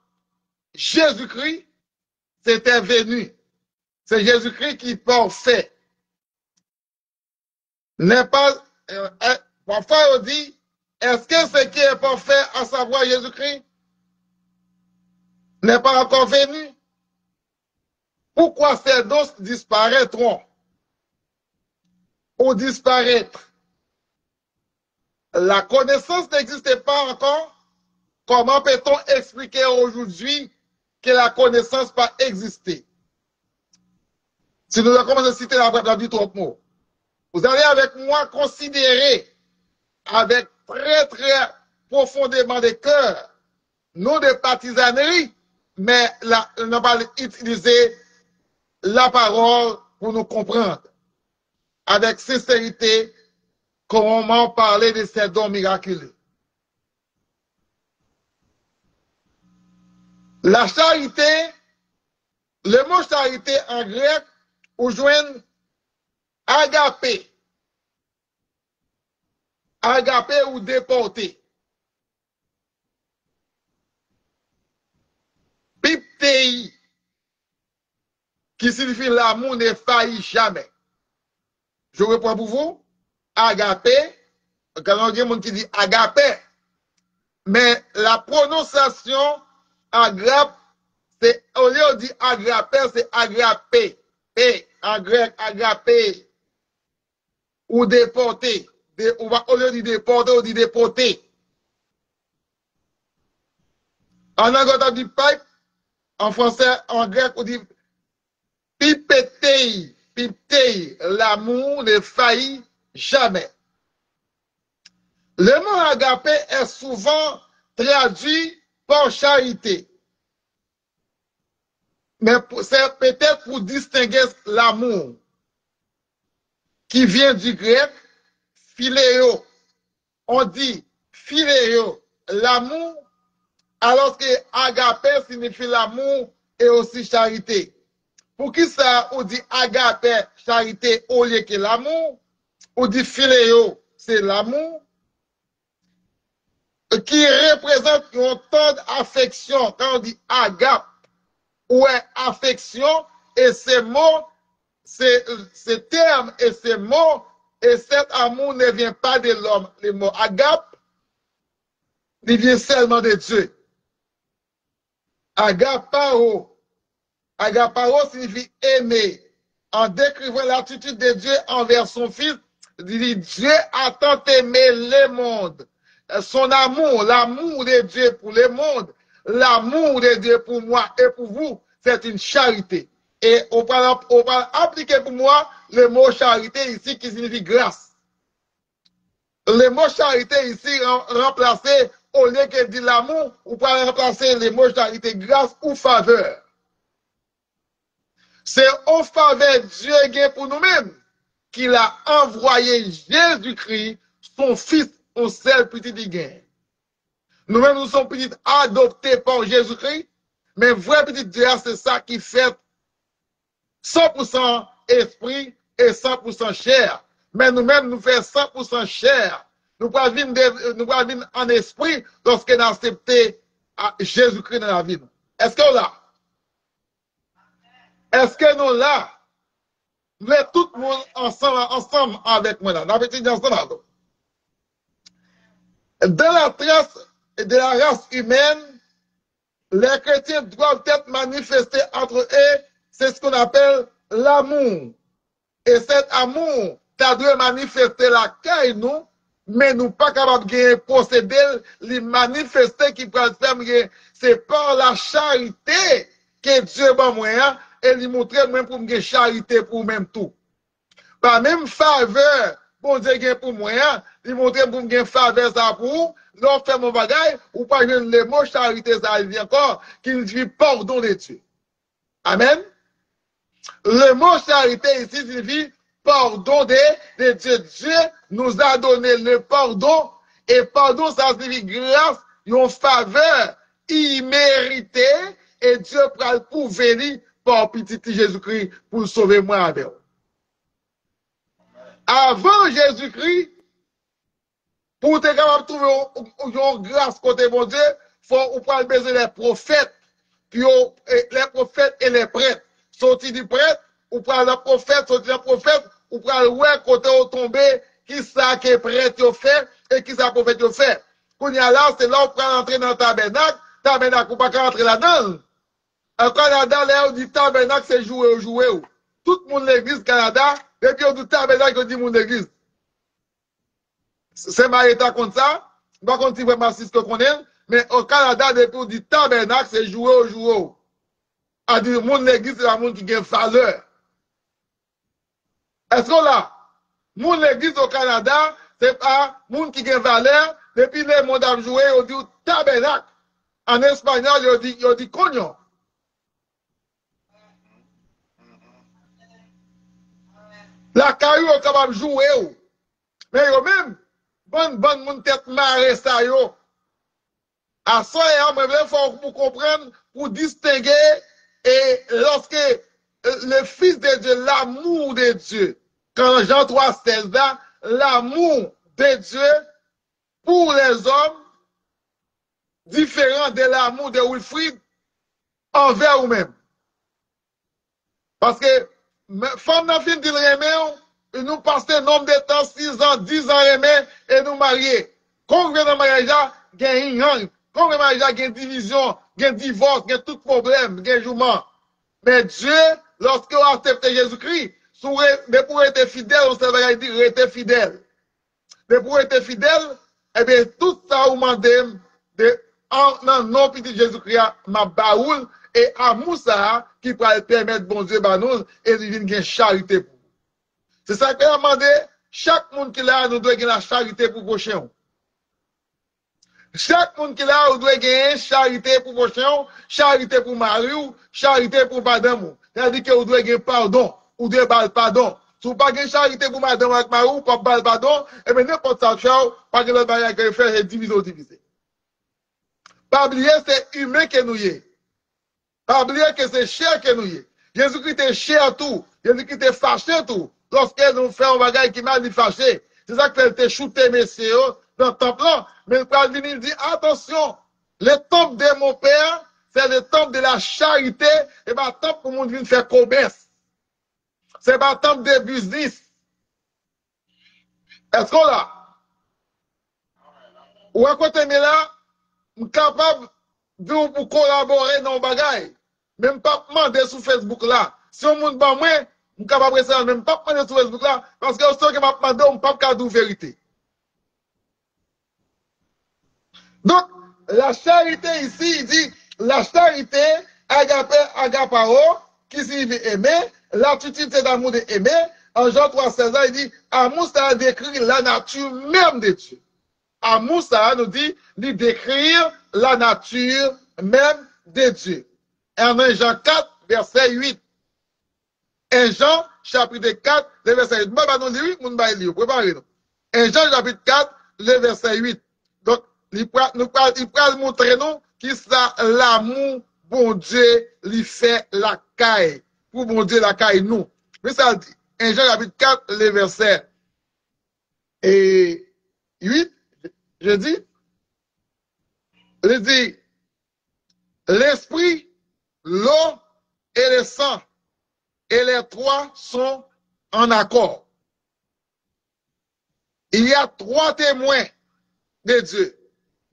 Jésus-Christ, c'était venu. C'est Jésus-Christ qui est parfait. N'est pas, parfois on dit, est-ce que ce qui est parfait, à savoir Jésus-Christ, n'est pas encore venu? Pourquoi ces dons disparaîtront ou disparaître? La connaissance n'existait pas encore. Comment peut-on expliquer aujourd'hui que la connaissance pas existé? Si nous avons commencé à citer la vie trop mots, vous allez avec moi considérer avec très profondément de cœur, non de partisanerie, mais on va utiliser la parole pour nous comprendre. Avec sincérité, comment parler de ces dons miraculeux. La charité, le mot charité en grec, ou joigne agapé. Agapé ou déporté. Piptei, qui signifie l'amour ne faillit jamais. Je reprends pour vous. Agapé, quand on dit monde qui dit agapé, mais la prononciation agape, c'est, au lieu de dire agapé, c'est agapé. P, en grec, agapé, ou déporté. Au lieu de déporter, on dit déporté. En anglais, on dit pipe. En français, en grec, on dit pipetei. Pipetei, l'amour ne faillit jamais. Le mot agapé est souvent traduit par charité. Mais c'est peut-être pour distinguer l'amour qui vient du grec philéo. On dit philéo, l'amour, alors que agapé signifie l'amour et aussi charité. Pour qui ça, on dit agapé, charité, au lieu que l'amour, on dit philéo, c'est l'amour, qui représente une tendre affection. Quand on dit agape, ou affection, et ces mots, ces termes et ces mots, et cet amour ne vient pas de l'homme. Le mot agape, il vient seulement de Dieu. Agapao. Agapao signifie aimer. En décrivant l'attitude de Dieu envers son fils, il dit Dieu a tant aimé le monde. Son amour, l'amour de Dieu pour le monde, l'amour de Dieu pour moi et pour vous, c'est une charité. Et on va appliquer pour moi le mot charité ici qui signifie grâce. Le mot charité ici remplacé, au lieu que dit l'amour, on peut remplacer le mot charité grâce ou faveur. C'est au faveur Dieu gain pour nous-mêmes qu'il a envoyé Jésus-Christ, son fils, au seul petit gain. Nous-mêmes, nous sommes petits adoptés par Jésus-Christ, mais vrai petit Dieu, c'est ça qui fait 100% esprit et 100% chair. Mais nous-mêmes, nous faisons 100% chair. Nous pouvons venir en esprit lorsque nous acceptons Jésus-Christ dans la vie. Est-ce que là? Est-ce que nous là? Nous sommes tout le monde ensemble avec moi là. Dans la trace de la race humaine, les chrétiens doivent être manifestés entre eux. C'est ce qu'on appelle l'amour. Et cet amour, ça doit manifester la caille nous, mais nous pas capables de posséder, les manifester qui peuvent faire, c'est par la charité que Dieu m'a moyen et lui montrer même pour me charité pour même tout. Par même faveur, bon Dieu gagne pour moyen, lui montrer pour me faveur ça pour, l'on fait mon bagage, ou pas le mot charité ça vient encore, qui dit pardon de Dieu. Amen. Le mot charité ici signifie pardon de Dieu. Dieu nous a donné le pardon, et pardon ça signifie grâce, une faveur imméritée, et Dieu prend pour venir par petit Jésus-Christ pour sauver moi avec vous. Avant Jésus-Christ, pour te capable de trouver une grâce côté mon Dieu, faut ou prendre besoin des prophètes, puis les prophètes et les prêtres. Sorti du prêtre, ou prendre le prophète, sorti du prophète, ou prendre ouais côté au tombé, qui ça que prêtre yo fait et qui ça prophète yo fait. Quand il y a là, c'est là où on prend entrer dans le tabernacle ou pas rentrer là-dedans. En Canada, là, on dit tabernacle, c'est jouer. Tout le monde l'église Canada, et puis on dit tabernacle, on dit mon église. C'est ma état comme ça. Pas qu'on dit vraiment si ce qu'on est, mais au Canada, depuis on dit tabernacle, c'est jouer. A dit mon église, c'est la monde qui gagne valeur. Est-ce qu'on l'a? Mon église au Canada, c'est pas monde qui gagne valeur. Depuis le monde a joué, on dit tabernacle. En espagnol, on dit cognon. La caillou est capable de jouer. Mais yo même, bonne moun tête marre ça yo. À ça, il faut pour comprendre, pour distinguer, et lorsque le Fils de Dieu, l'amour de Dieu, quand Jean 3,16 là, l'amour de Dieu pour les hommes, différent de l'amour de Wilfrid envers vous-même. Parce que, femme n'a fini de l'aimer, nous passons un nombre de temps, 6 ans, 10 ans aimer, et nous marier. Quand on vient dans le mariage, il y a une gang. Quand on vient dans le mariage, il y a une division, il y a un divorce, il y a tout problème, il y a un jugement. Mais Dieu, lorsqu'on a accepté Jésus-Christ, mais pour être fidèle, on s'est dit, rester fidèle. Mais pour être fidèle, eh bien, tout ça, vous demandez, en nom petit Jésus-Christ, ma baoule, et amour ça, qui pourra permettre, bon Dieu, nous, et de une charité pour vous. C'est ça que a demandé, chaque monde qui là, nous doit gagner la charité pour prochain. Chaque monde qui là, nous doit gagner charité pour prochain, charité pour Marie, charité pour madame. C'est-à-dire que vous devez gagner pardon, ou devez gagner pardon. Si vous n'avez pas gagner charité pour madame avec Marie, pas gagner pardon, et bien n'importe ça, pas que le mariage que fait, c'est diviser. Pas oublier, c'est humain que nous y est. Pas oublier que c'est cher que nous y est. Jésus-Christ est cher tout. Jésus-Christ est fâché tout. Lorsqu'elle nous fait un bagage qui m'a dit fâché. C'est ça qu'elle te shooté, messieurs, dans le temple là. Mais le Père il dit, attention, le temple de mon Père, c'est le temple de la charité, et pas le temple pour mon Dieu faire commerce. C'est pas le temple de business. Est-ce qu'on l'a? Ou à côté de là, je suis capable de vous collaborer dans le bagage. Même pas demander sur Facebook là. Si on monde pas moi, je suis capable de ça, même pas demander sur Facebook là, parce que ce que m'a demandé, on ne peut pas dire vérité. Donc, la charité ici, il dit, la charité, agapao, qui signifie aimer, l'attitude c'est d'amour de aimer. En Jean 3,16, il dit, amour, ça décrit la nature même de Dieu. Amour, ça nous dit, décrire la nature même de Dieu. Et en Jean 4, verset 8. En Jean, chapitre 4, le verset 8. Moi, nous lire, nous lire, préparez-nous. En Jean, chapitre 4, le verset 8. Donc, il peut montrer nous qui ça l'amour, bon Dieu, lui fait la caille. Pour bon Dieu, la caille, nous. Mais ça dit, en Jean, chapitre 4, le verset 8, je dis, l'esprit, l'eau et le sang, et les trois sont en accord. Il y a trois témoins de Dieu.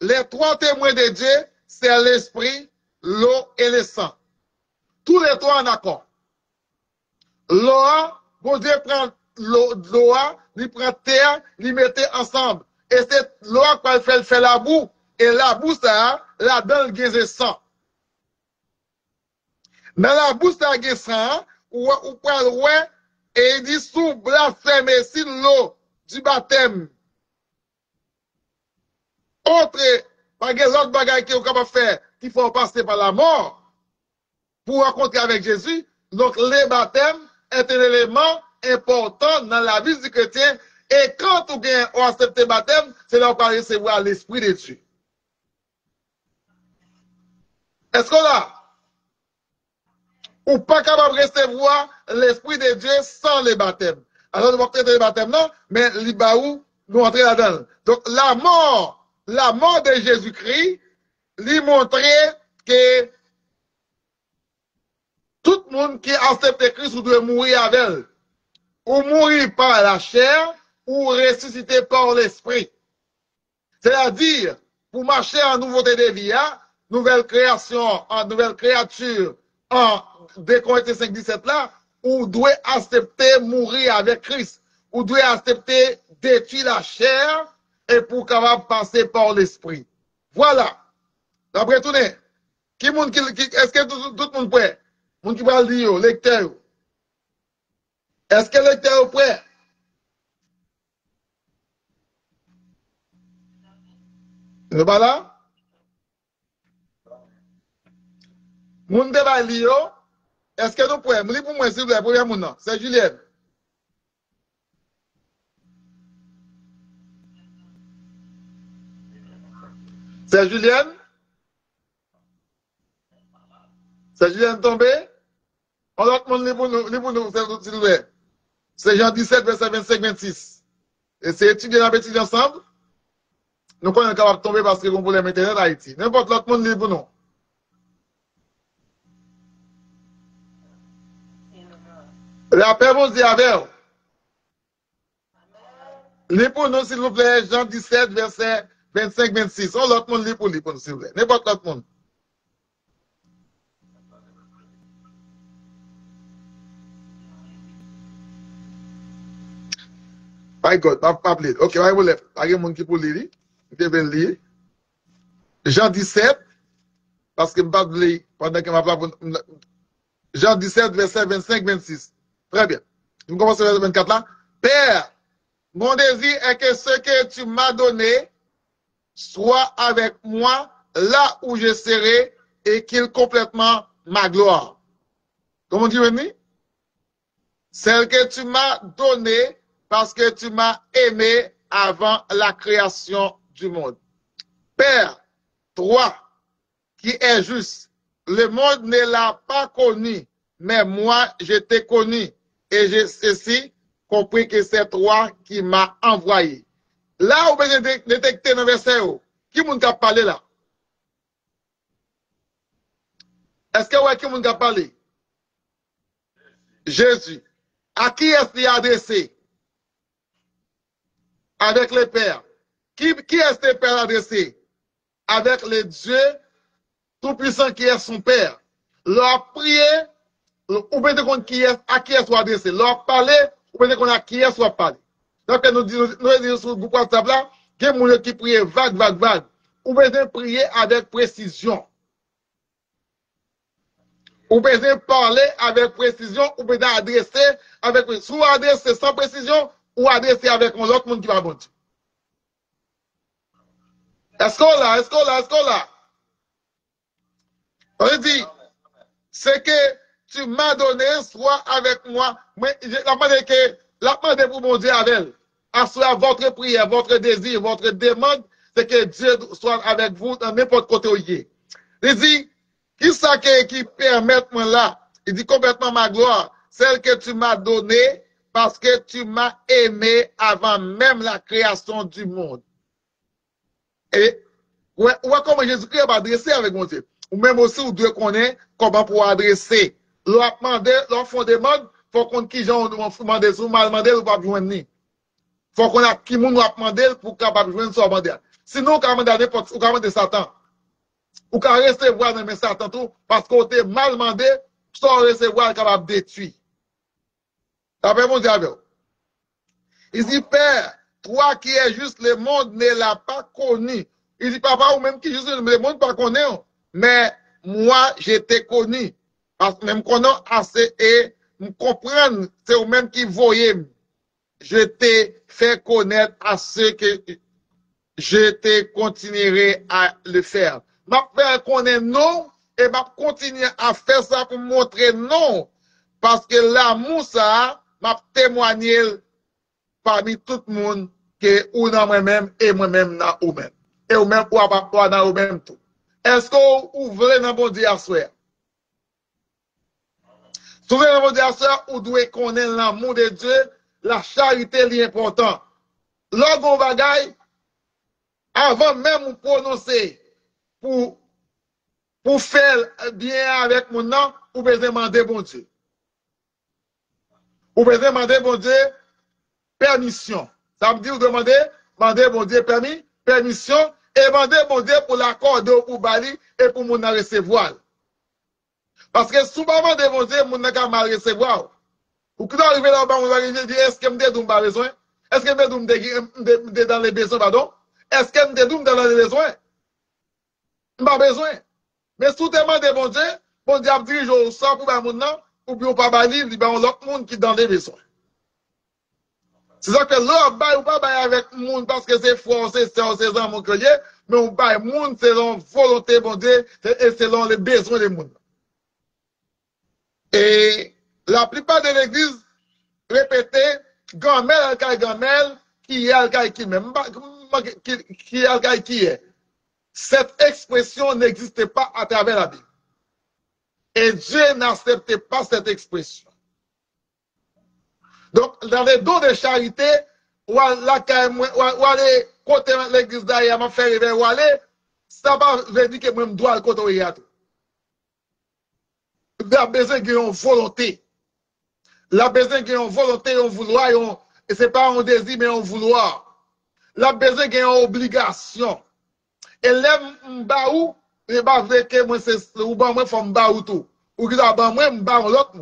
Les trois témoins de Dieu, c'est l'esprit, l'eau et le sang. Tous les trois en accord. L'eau, bon Dieu prend l'eau, il prend terre, il mettait ensemble. et c'est l'eau qui fait la boue, et la boue, ça, là-dedans, il y a sang. Dans la boue, ça, il y a sang, ou ouais, et il dit, sous blasphème, et si l'eau du baptême, autre, pas l'autre bagaille qu'il est capable de faire, qu'il faut passer par la mort, pour rencontrer avec Jésus. Donc, le baptême est un élément important dans la vie du chrétien. Et quand on accepte le baptême, c'est là qu'on va recevoir l'Esprit de Dieu. Est-ce qu'on a? Ou pas capable de recevoir l'Esprit de Dieu sans le baptême. Alors, nous allons traiter le baptême, non? Mais l'Ibaou, nous entrons là-dedans. Donc, la mort de Jésus-Christ, lui montrait que tout le monde qui accepte Christ doit mourir avec elle. Ou mourir par la chair, ou ressusciter par l'esprit. C'est-à-dire, pour marcher en nouveauté de vie, nouvelle création, en nouvelle créature, en 2 Corinthiens 5, 17 là, ou doit accepter mourir avec Christ, ou doit accepter détruire la chair, et pour capable passer par l'esprit. Voilà. D'après tout, est-ce que tout le monde prêt? Moun qui va lire, lecteur. Est-ce que le lecteur est prêt? Ne pas là? Moun de va lire. Est-ce que nous prêts? Moun pour moi, s'il vous plaît, premier moun non. C'est Julienne. C'est Julienne? C'est Julienne tombé? On l'autre monde li pour nous, s'il vous plaît. C'est Jean 17, verset 25-26. Et c'est étudier dans étudier ensemble. Nous sommes capables de tomber parce que nous problème Internet à Haïti. N'importe l'autre monde li pour nous. La paix vous dit avec vous. Li pour nous, s'il vous plaît, Jean 17, verset 25-26. On l'autre monde li pour nous, s'il vous plaît. N'importe l'autre monde. My God, pas lire. Ok, I will left. Il y a des gens qui peuvent lire. Vous devez lire. Jean 17, parce que je ne pas lire pendant que je parle. Jean 17, verset 25-26. Très bien. Nous commençons verset 24 là. Père, mon désir est que ce que tu m'as donné soit avec moi là où je serai et qu'il complètement ma gloire. Comment dis-tu? Celle que tu m'as donnée parce que tu m'as aimé avant la création du monde. Père, toi qui es juste, le monde ne l'a pas connu, mais moi je t'ai connu et j'ai ceci compris que c'est toi qui m'as envoyé. Là où vous détectez dans le verset, qui vous a parlé là? Est-ce que vous qui vous a parlé? Jésus. À qui est-ce qu'il a adressé? Avec le Père. Qui est ce Père adressé? Avec le Dieu Tout-Puissant qui est son Père. Leur prier, ou bien à qui est-ce adressé? Leur parler, ou bien à qui est-ce parler? Donc, nous disons sur le groupe WhatsApp là, qu'il y a des gens qui prient vague. Ou bien prier avec précision. Ou bien parler avec précision, ou bien adresser avec précision. Soit adresser sans précision, ou adresser avec l'autre monde qui va bon. Est-ce qu'on l'a? On dit, c'est que tu m'as donné, soit avec moi. Mais la demande pour mon Dieu avec elle. Assoyez votre prière, votre désir, votre demande, c'est que Dieu soit avec vous dans n'importe côté où il est. Il dit, qui ça qui permet moi là? Il dit complètement ma gloire, celle que tu m'as donnée parce que tu m'as aimé avant même la création du monde. Et comment Jésus-Christ va adresser avec mon Dieu? Ou même aussi, vous devez connaître comment pour adresser. Leur fond des demandes, il faut qu'on qui j'en demande, ou mal demandé, ou pas besoin ni. Faut qu'on a qui moun va demander pour capable joindre son mandé. Sinon, quand on n'importe ou quand Satan. Ou quand recevoir dans mes Satan tout, parce qu'on t'est mal demandé, sans recevoir capable détruire. D'après mon diable. Il dit, Père, toi qui es juste, le monde ne l'a pas connu. Il dit, papa, ou même qui juste, le monde pas connaît, mais moi, j'étais connu. Parce que même connais assez et me comprendre, c'est vous même qui voyez. Je t'ai fait connaître à ce que je te continuerai à le faire. Ma faire connaître non et m'a continuer à faire ça pour montrer non. Parce que l'amour, ça, m'a témoigné parmi tout le monde que ou dans moi-même et moi-même dans vous-même. Et vous-même ou pas dans vous-même tout. Est-ce que vous voulez dans bon Dieu à soi? Si vous voulez dans bon Dieu à soi, vous devez connaître l'amour de Dieu, la charité est important. Lorsqu'on bagaille, avant même de prononcer pour faire bien avec mon nom, vous pouvez demander bon Dieu. Vous pouvez demander bon Dieu permission. Ça veut dire vous demander bon Dieu permission et demander bon Dieu pour l'accorder pour Bali et pour mon recevoir. Parce que si vous demandez bon Dieu, mon n'a mal recevoir. Ou quand arrive là-bas, on va dire est-ce que je me pas besoin? Est-ce que je me dans les besoins, pardon? Est-ce que je me dans les besoins? Pas besoin. Mais si vous demandez bon Dieu a dirigé au sort pour mon nom, ou bien pas Bali, il y a l'autre monde qui dans les besoins. C'est ça que là, on pas avec le monde parce que c'est français, c'est mon créé, mais on baille le monde selon volonté, bon Dieu, et selon les besoins des monde. Et la plupart de l'église répétait, gamel, qui est qui même, qui est qui est. Cette expression n'existait pas à travers la Bible. Et Dieu n'acceptait pas cette expression. Donc, dans les dons de charité, ou aller côté l'église d'ailleurs, m'a fait arriver, ou aller, ça va veut dire que moi, je dois le côté à tout. La besoin d'une volonté. La besoin d'une volonté, un vouloir, et c'est pas un désir, mais un vouloir. La besoin d'une obligation. Et l'aime m'baou, et pas vrai que moi, c'est, ou ben moi, faut m'baou tout. Ou que d'abord, moi, m'baou l'autre.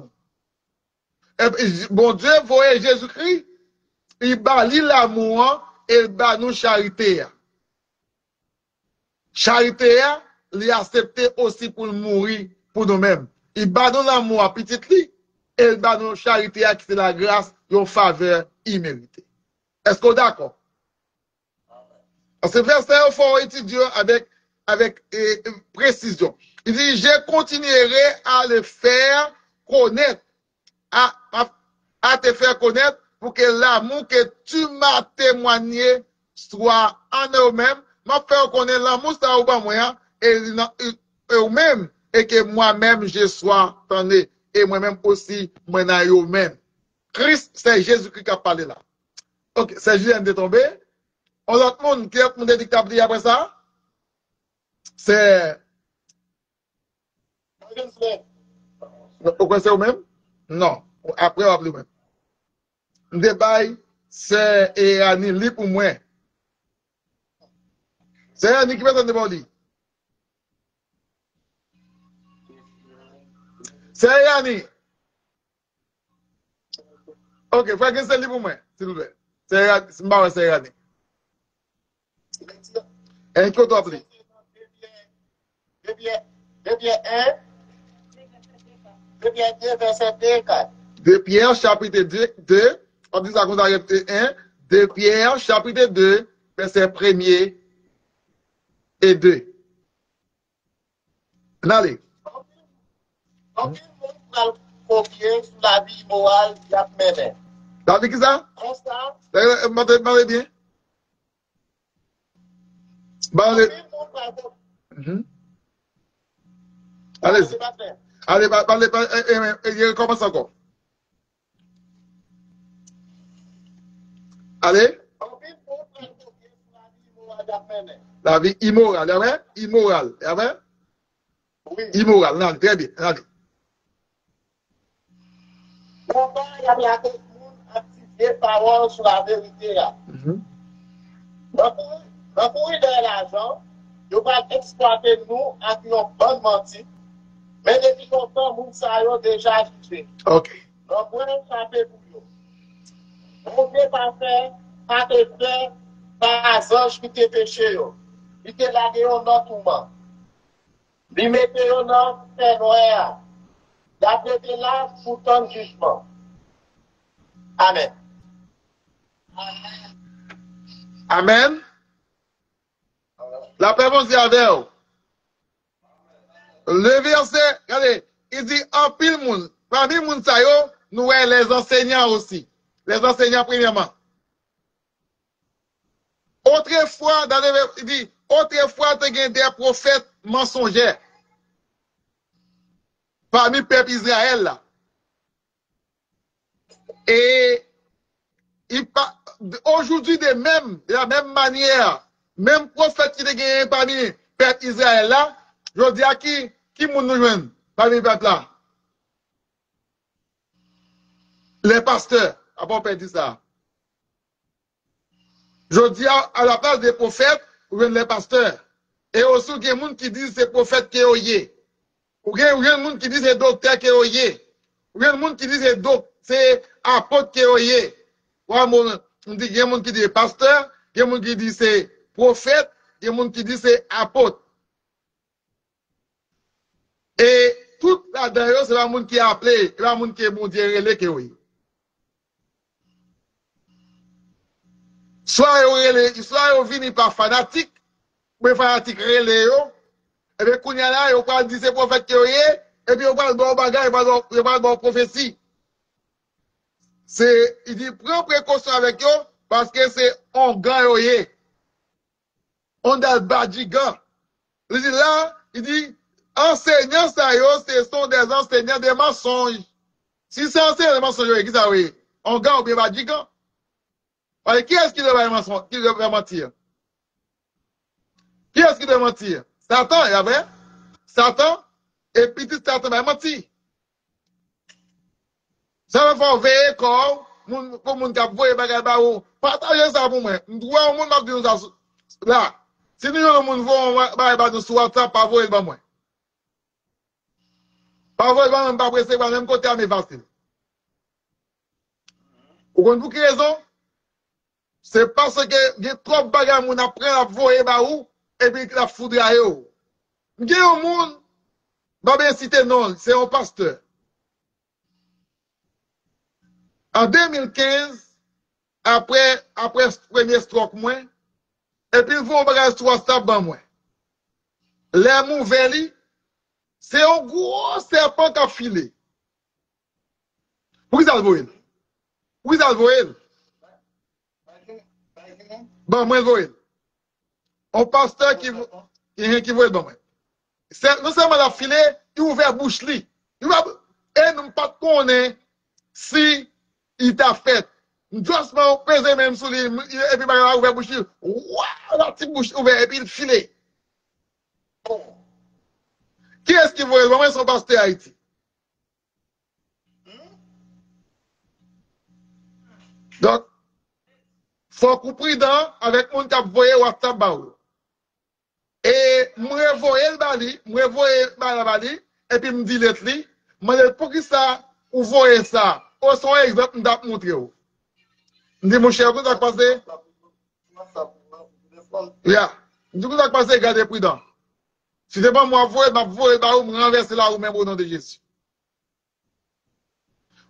Bon Dieu, voyez Jésus-Christ, il bâlit l'amour et il bat nous charité. Charité, il a accepté aussi pour mourir pour nous-mêmes. Il bat nous l'amour à petit lit et il bat nous charité qui c'est la grâce d'une faveur imméritée. Est-ce qu'on est d'accord? Parce que verset, il faut étudier avec précision. Il dit, je continuerai à le faire connaître. À te faire connaître pour que l'amour que tu m'as témoigné soit en eux-mêmes. M'a fait connaître l'amour, ça ou pas moi, et eux-mêmes, et que moi-même je sois tanné, et moi-même aussi, moi dans eux-mêmes. Christ, c'est Jésus-Christ qui a parlé là. Ok, c'est Julien de tomber. On a tout le monde qui est mon dédictable après ça. C'est. Pourquoi c'est eux-mêmes? Non. Après, on va plus même. Le débat, c'est Erani li pour moi. C'est Erani qui va dans le débat. C'est Erani. Ok, frère, c'est li pour moi, s'il vous plaît. C'est Erani. Et qui t'as appelé? Verset 4. De Pierre, chapitre 2, on dit ça qu'on a répété 1, de Pierre, chapitre 2, verset 1er et 2. Allez. Donc, il faut copier sur la vie morale de la mère. T'as dit qui ça? Constant. Parlez bien. Parlez. Allez-y. Allez, parlez, commence encore. Allez. La vie immorale, c'est vrai? Immorale, c'est vrai? Oui. Immorale, non, très bien, allez. Pourquoi il y a la activé parole sur la vérité? Dans de l'argent, ils vont exploiter nous avec une bonne mentie. Mais depuis longtemps, nous savons déjà agité. Ok. Donc, on est frappé pour nous. On ne peut pas faire pas te faire par ange qui te péché. Il te l'a dit dans tout le monde. Il mettait dans le noir. D'après là, sous ton jugement. Amen. Amen. La paix vous avec vous. Le verset, regardez, il dit en pile monde. Parmi les gens, nous avons les enseignants aussi. Les enseignants premièrement. Autrefois, il dit, autrefois, tu as des prophètes mensongers. Parmi le peuple Israël là. Et aujourd'hui, de la même manière, même prophète qui est gagné parmi le peuple Israël là, je dis à qui nous joignent parmi le peuple là? Les pasteurs. Après, on peut dire ça. Je dis à la place des prophètes, ou bien les pasteurs. Et aussi, il y a des gens qui disent que c'est prophète qui est oyé. Ou il y a des gens qui disent que c'est docteur qui est oyé. Ou il y a des gens qui disent que c'est apôtre qui est oyé. On dit qu'il y a des gens qui disent pasteur, il y a des gens qui disent c'est prophète, il y a des gens qui disent c'est apôtre. Et tout là-dedans, c'est la monde qui est appelé, c'est la monde qui est bon Dieu relé qui est oyé. Soit ils viennent par fanatique, mais fanatique relé yo, et bien qu'on y a là, ils parlent de ces prophètes qui oyé, et puis ils parlent de bon bagage, ils parlent de bon prophétie. Il dit, prends précaution avec eux, parce que c'est un gars oyé. On a le badjigan. Il dit là, il dit, enseignants, ça yo, ce sont des enseignants des mensonges. Si c'est enseignant des mensonges, qui ça oui? On gars ou bien badjigan? Qui est-ce qui devrait mentir? Qui est-ce qui devrait mentir? Satan, il y avait? Satan, et petit Satan va mentir. Ça va faire veiller comme moun kap voye bagay ba ou. Partagez ça pour moi. M'doua moun m'a dit ça là. Si nous yon moun voye bagay ba nous sur WhatsApp, pas voye ba moi. Pas voye ba même pas pressé ba même côté à mes facile. Vous comprenez pour quelle raison? C'est parce que il y a trop bagay moun après la voye ba ou et puis la foudre à yo. M'gè yon moun ba ben cité non, c'est un pasteur. En 2015, après le premier stroke, et puis ils vont bagage sur WhatsApp, les nouvelles, c'est un gros serpent qui a filé. Où ça le voit? Où ça le voit? Bon, moi, je vois. Un pasteur qui voit le bon. Non seulement la filé, il ouvert bouche li. Et nous ne pas connaître si il t'a fait. Doucement, peser même sur lui, et puis, il a ouvert bouche. Waouh, la petite bouche ouverte, et puis il filait. Qui est-ce qui voit? Vraiment, son pasteur Haïti. Donc, faut qu'on prudent avec mon qui a voyé WhatsApp baou. Et moi, voyé le bali, moi, voyé le bali, et puis me dit l'être li, moi, pour qui ça, ou voyez ça? Au son exemple, m'dap montre ou. M'di mon cher, vous avez passé? Yeah. M'di vous avez passé, gardez prudent. Si c'est pas moi, voyez, bah ou, me renverser là ou même au nom de Jésus.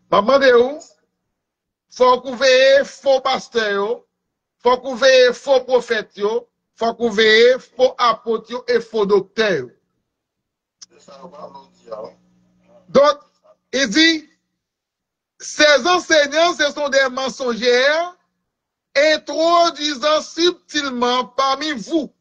M'a demandé où? Faut qu'on veille faux pasteur, faut qu'on veille faux prophète, faut qu'on veille faux apôtre et faux docteur. Donc, il dit, ces enseignants, ce sont des mensongers introduisant subtilement parmi vous.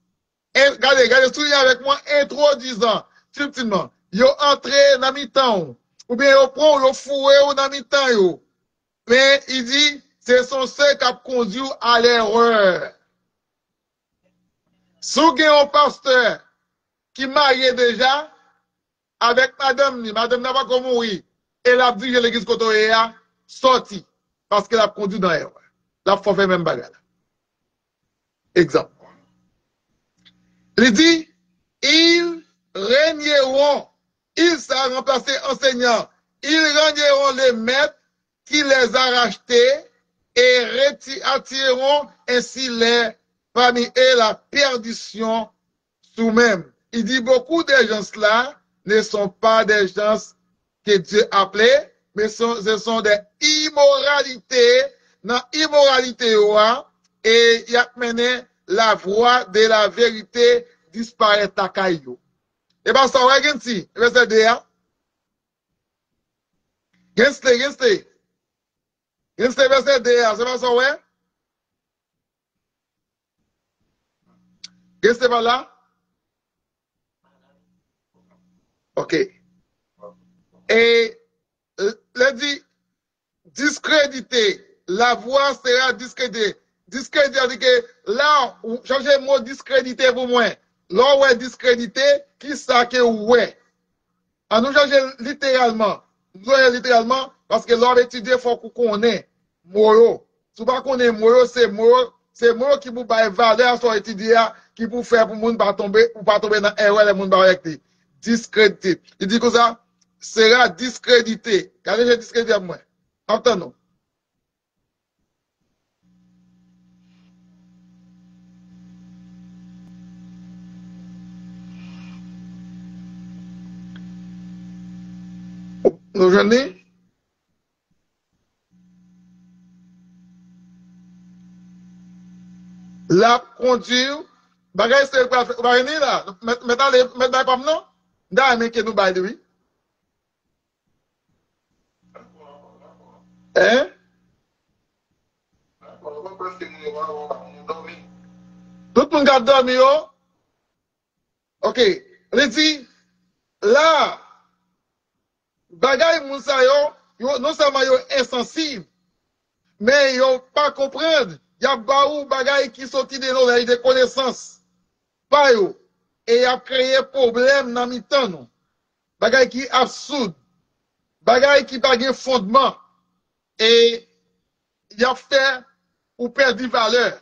Et, regardez, soulignez avec moi, introduisant subtilement. Yo entré dans mi-temps, ou bien yo prend, yo foué dans mi-temps, mais il dit, ce sont ceux qui ont conduit à l'erreur. Si vous avez un pasteur qui marié déjà avec madame n'a pas comme mourir, et la dirigé l'église côté a sorti parce qu'elle a conduit dans l'erreur. La faut faire même bagarre. Exemple. Il dit, ils régneront, ils sont remplacés enseignants, ils régneront les maîtres qui les a rachetés et attireront ainsi les parmi eux la perdition sous-même. Il dit beaucoup de gens là ne sont pas des gens que Dieu appelait, mais ce sont des immoralités. Dans l'immoralité, et il a mené la voie de la vérité disparaît à caillou. Et bien, ça va, Gensi, verset 2. Gensi, verset 2, c'est pas ça, ouais? Gensi, pas là? Ok. Et, il dit, discrédité. La voix sera discréditée. Discrédité, c'est-à-dire que là, changez le mot discrédité pour moi. Là, ouais, discrédité, qui ça que ouais? En nous changer littéralement. Nous littéralement, parce que l'on étudié, il faut qu'on connaisse moro. Si on connaît moro, c'est moro qui vous baille valeur sur étudier, qui vous faire pour monde pas tomber, ou pas tomber dans erreur, les monde pas recter. Discrédité. Il dit que ça sera discrédité. Quand j'ai discrédité moi. Entendons. Nous jeunes, la conduire, bagay c'est quoi, bagay là, maintenant pas non, d'ailleurs mais que nous bail lui. Hein? Tout le monde a dormi, oh? Ok. Il dit, là, bagay mounsa yo, non seulement yo insensible, mais yo pas comprendre. Y a baou bagay qui sorti de l'oreille de connaissance. Pas yo. Et y a créé problème dans mi-temps, non. Bagay qui absurde. Bagay qui pas de fondement. Et y a fait ou perdu valeur.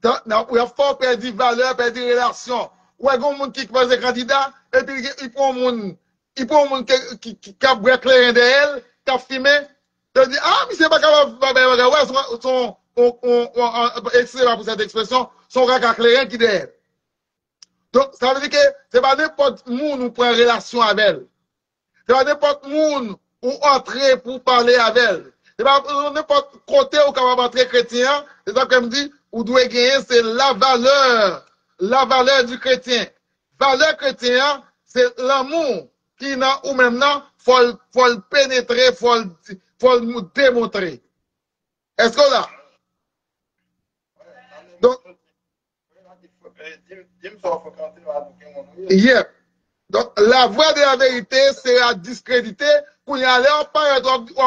Ou y a fort perdu valeur, perdu relation. Ou y a un monde qui passe candidat, et puis il prend un monde qui a brûlé clair de elle, qui a filmé, il dit, ah, mais c'est pas capable, excusez-moi pour cette expression, son raca clair qui derrière. Donc, ça veut dire que c'est pas n'importe monde ou prend relation avec elle. C'est pas n'importe monde ou entrer pour parler avec elle. C'est pas n'importe côté où capable entrer chrétien. C'est ça que me dit, ou doit gagner, c'est la valeur du chrétien. Valeur chrétien, c'est l'amour qui n'a ou même non, faut le pénétrer, faut le démontrer. Est-ce que là? Donc, yeah. Donc, la voix de la vérité sera discréditée. Quand il y a l'air,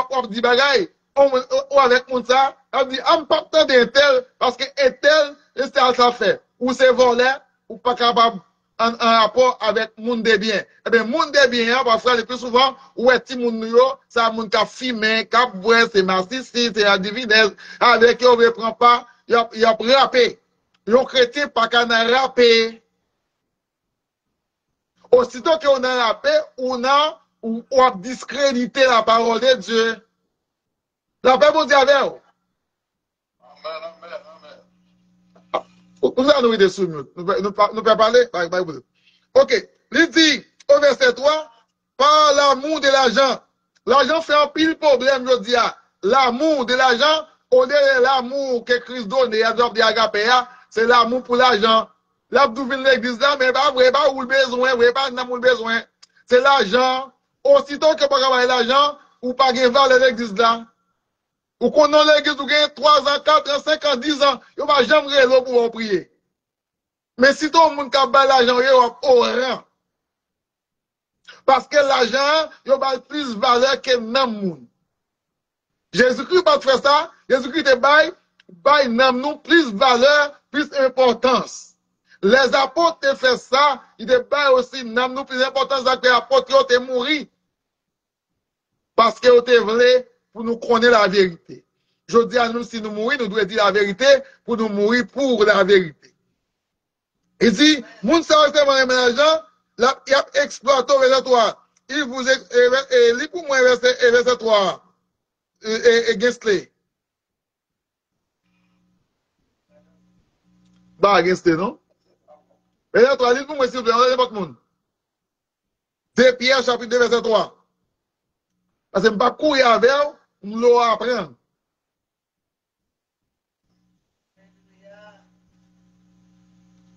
on dit bagaille, ou avec mon ça, on dit, on ne pas tant d'un tel, parce que un tel, c'est ça fait. Ou c'est volé, ou pas capable, en rapport avec monde de bien. Eh bien, monde de bien, parfois, le plus souvent, ou est ti moun yo, ça moun ka fumé, ka boire, c'est massissi, c'est la dividende, avec yo, ne prend pas, y a rappé. Yon chrétien pas qu'à rappé. Aussitôt qu'on a rappé, on a discrédité la parole de Dieu. La paix bon Dieu avec vous. Nous allons nous dessus. Nous pouvons parler. Ok. Il dit au verset 3, par l'amour de l'argent. L'argent fait un pile problème, je dis. L'amour de l'argent, au lieu de l'amour que Christ donne, c'est l'amour pour l'argent. L'abdou vient l'église là, mais pas vrai, pas où le besoin, vrai, pas où le besoin. C'est l'argent. Aussitôt que vous avez l'argent, ou pas de valeur l'église là. Ou qu'on a l'église, ou gagne 3 ans, 4 ans, 5 ans, 10 ans, vous va jamais réellement pour prier. Mais si tout le monde a l'argent, il va au rang. Parce que l'argent, il a plus de valeur que l'amour. Jésus-Christ pas faire ça. Jésus-Christ te bail nous plus valeur, plus importance. Les apôtres te fait ça, ils te baillent aussi nous plus importance que les apôtres te mourir. Parce que vous te voulez pour nous connaître la vérité. Je dis à nous, si nous mourons, nous devons dire la vérité pour nous mourir pour la vérité. Il dit, moun sa recevoir l'argent, il a exploité verset 3. Il vous lit pour moi verset 3. Gensler. Bah, Gensler, non? Et là, 3 livres pour moi, s'il vous plaît, on votre monde. 2 Pierre, chapitre 2, verset 3. Parce que je ne vais pas courir avec vous, je vais apprendre.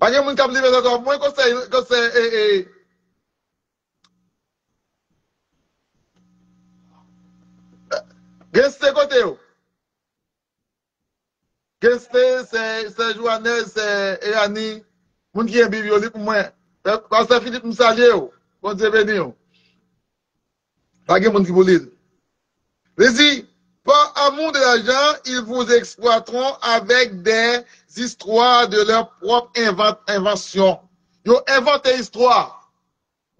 Pas de monde qui a dit verset 3. Moi, quand c'est. Gensler côté. Gensler, c'est Joannès, c'est Erani. Moun qui est bibliologique pour moi. Pasteur Philippe Moussalier. Bon Dieu béni. Pas de monde qui vous lise. Vas-y, par amour de l'argent, ils vous exploiteront avec des histoires de leur propre invention. Ils ont inventé l'histoire.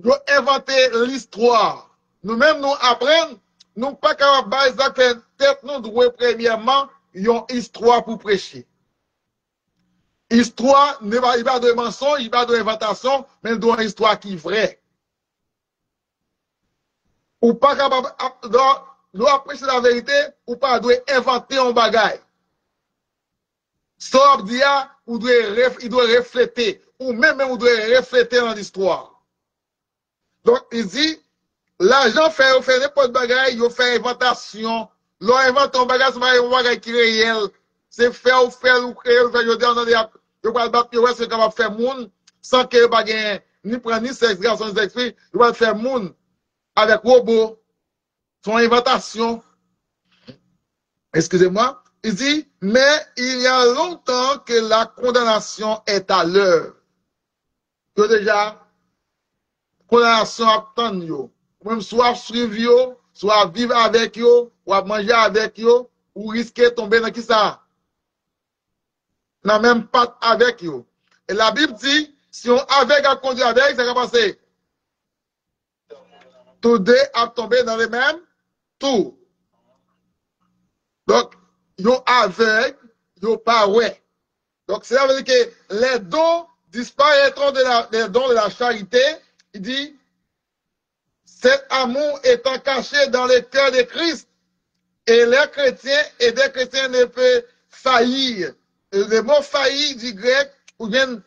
Ils ont inventé l'histoire. Nous-mêmes, nous apprenons, nous pas capables de faire tête, nous devons premièrement, ils ont histoire pour prêcher. Histoire, il n'y a pas de mensonge, il n'y a pas d'inventation, mais il doit une histoire qui est vraie. Ou pas capable doit prêcher la vérité ou pas doit inventer un bagage. Ça dit ou il doit refléter ou même on doit refléter dans l'histoire. Donc il dit l'argent fait n'importe bagage, il fait inventation. L'on invente un bagage, c'est un bagage qui est réel. C'est faire ou créer, je dis on a il va battre c'est capable de faire monde sans que pas ni prendre ni sexe garçon ni sexe fille, il va faire monde avec robot. Son inventation. Excusez-moi. Il dit, mais il y a longtemps que la condamnation est à l'heure. Que déjà, condamnation attend yo. Même soit suivre yo, soit vivre avec yo, ou manger avec yo, ou risquer de tomber dans qui ça? Dans même pas avec yo. Et la Bible dit, si on avec a conduit avec, ça va passer. Tous deux a tombé dans les mêmes tours. Donc, yo avec, yo pas ouais. Donc, ça veut dire que les dons disparaîtront des dons de la charité. Il dit, cet amour étant caché dans le cœur de Christ, et les chrétiens et des chrétiens ne peuvent faillir. Le mot faillir du grec, ou bien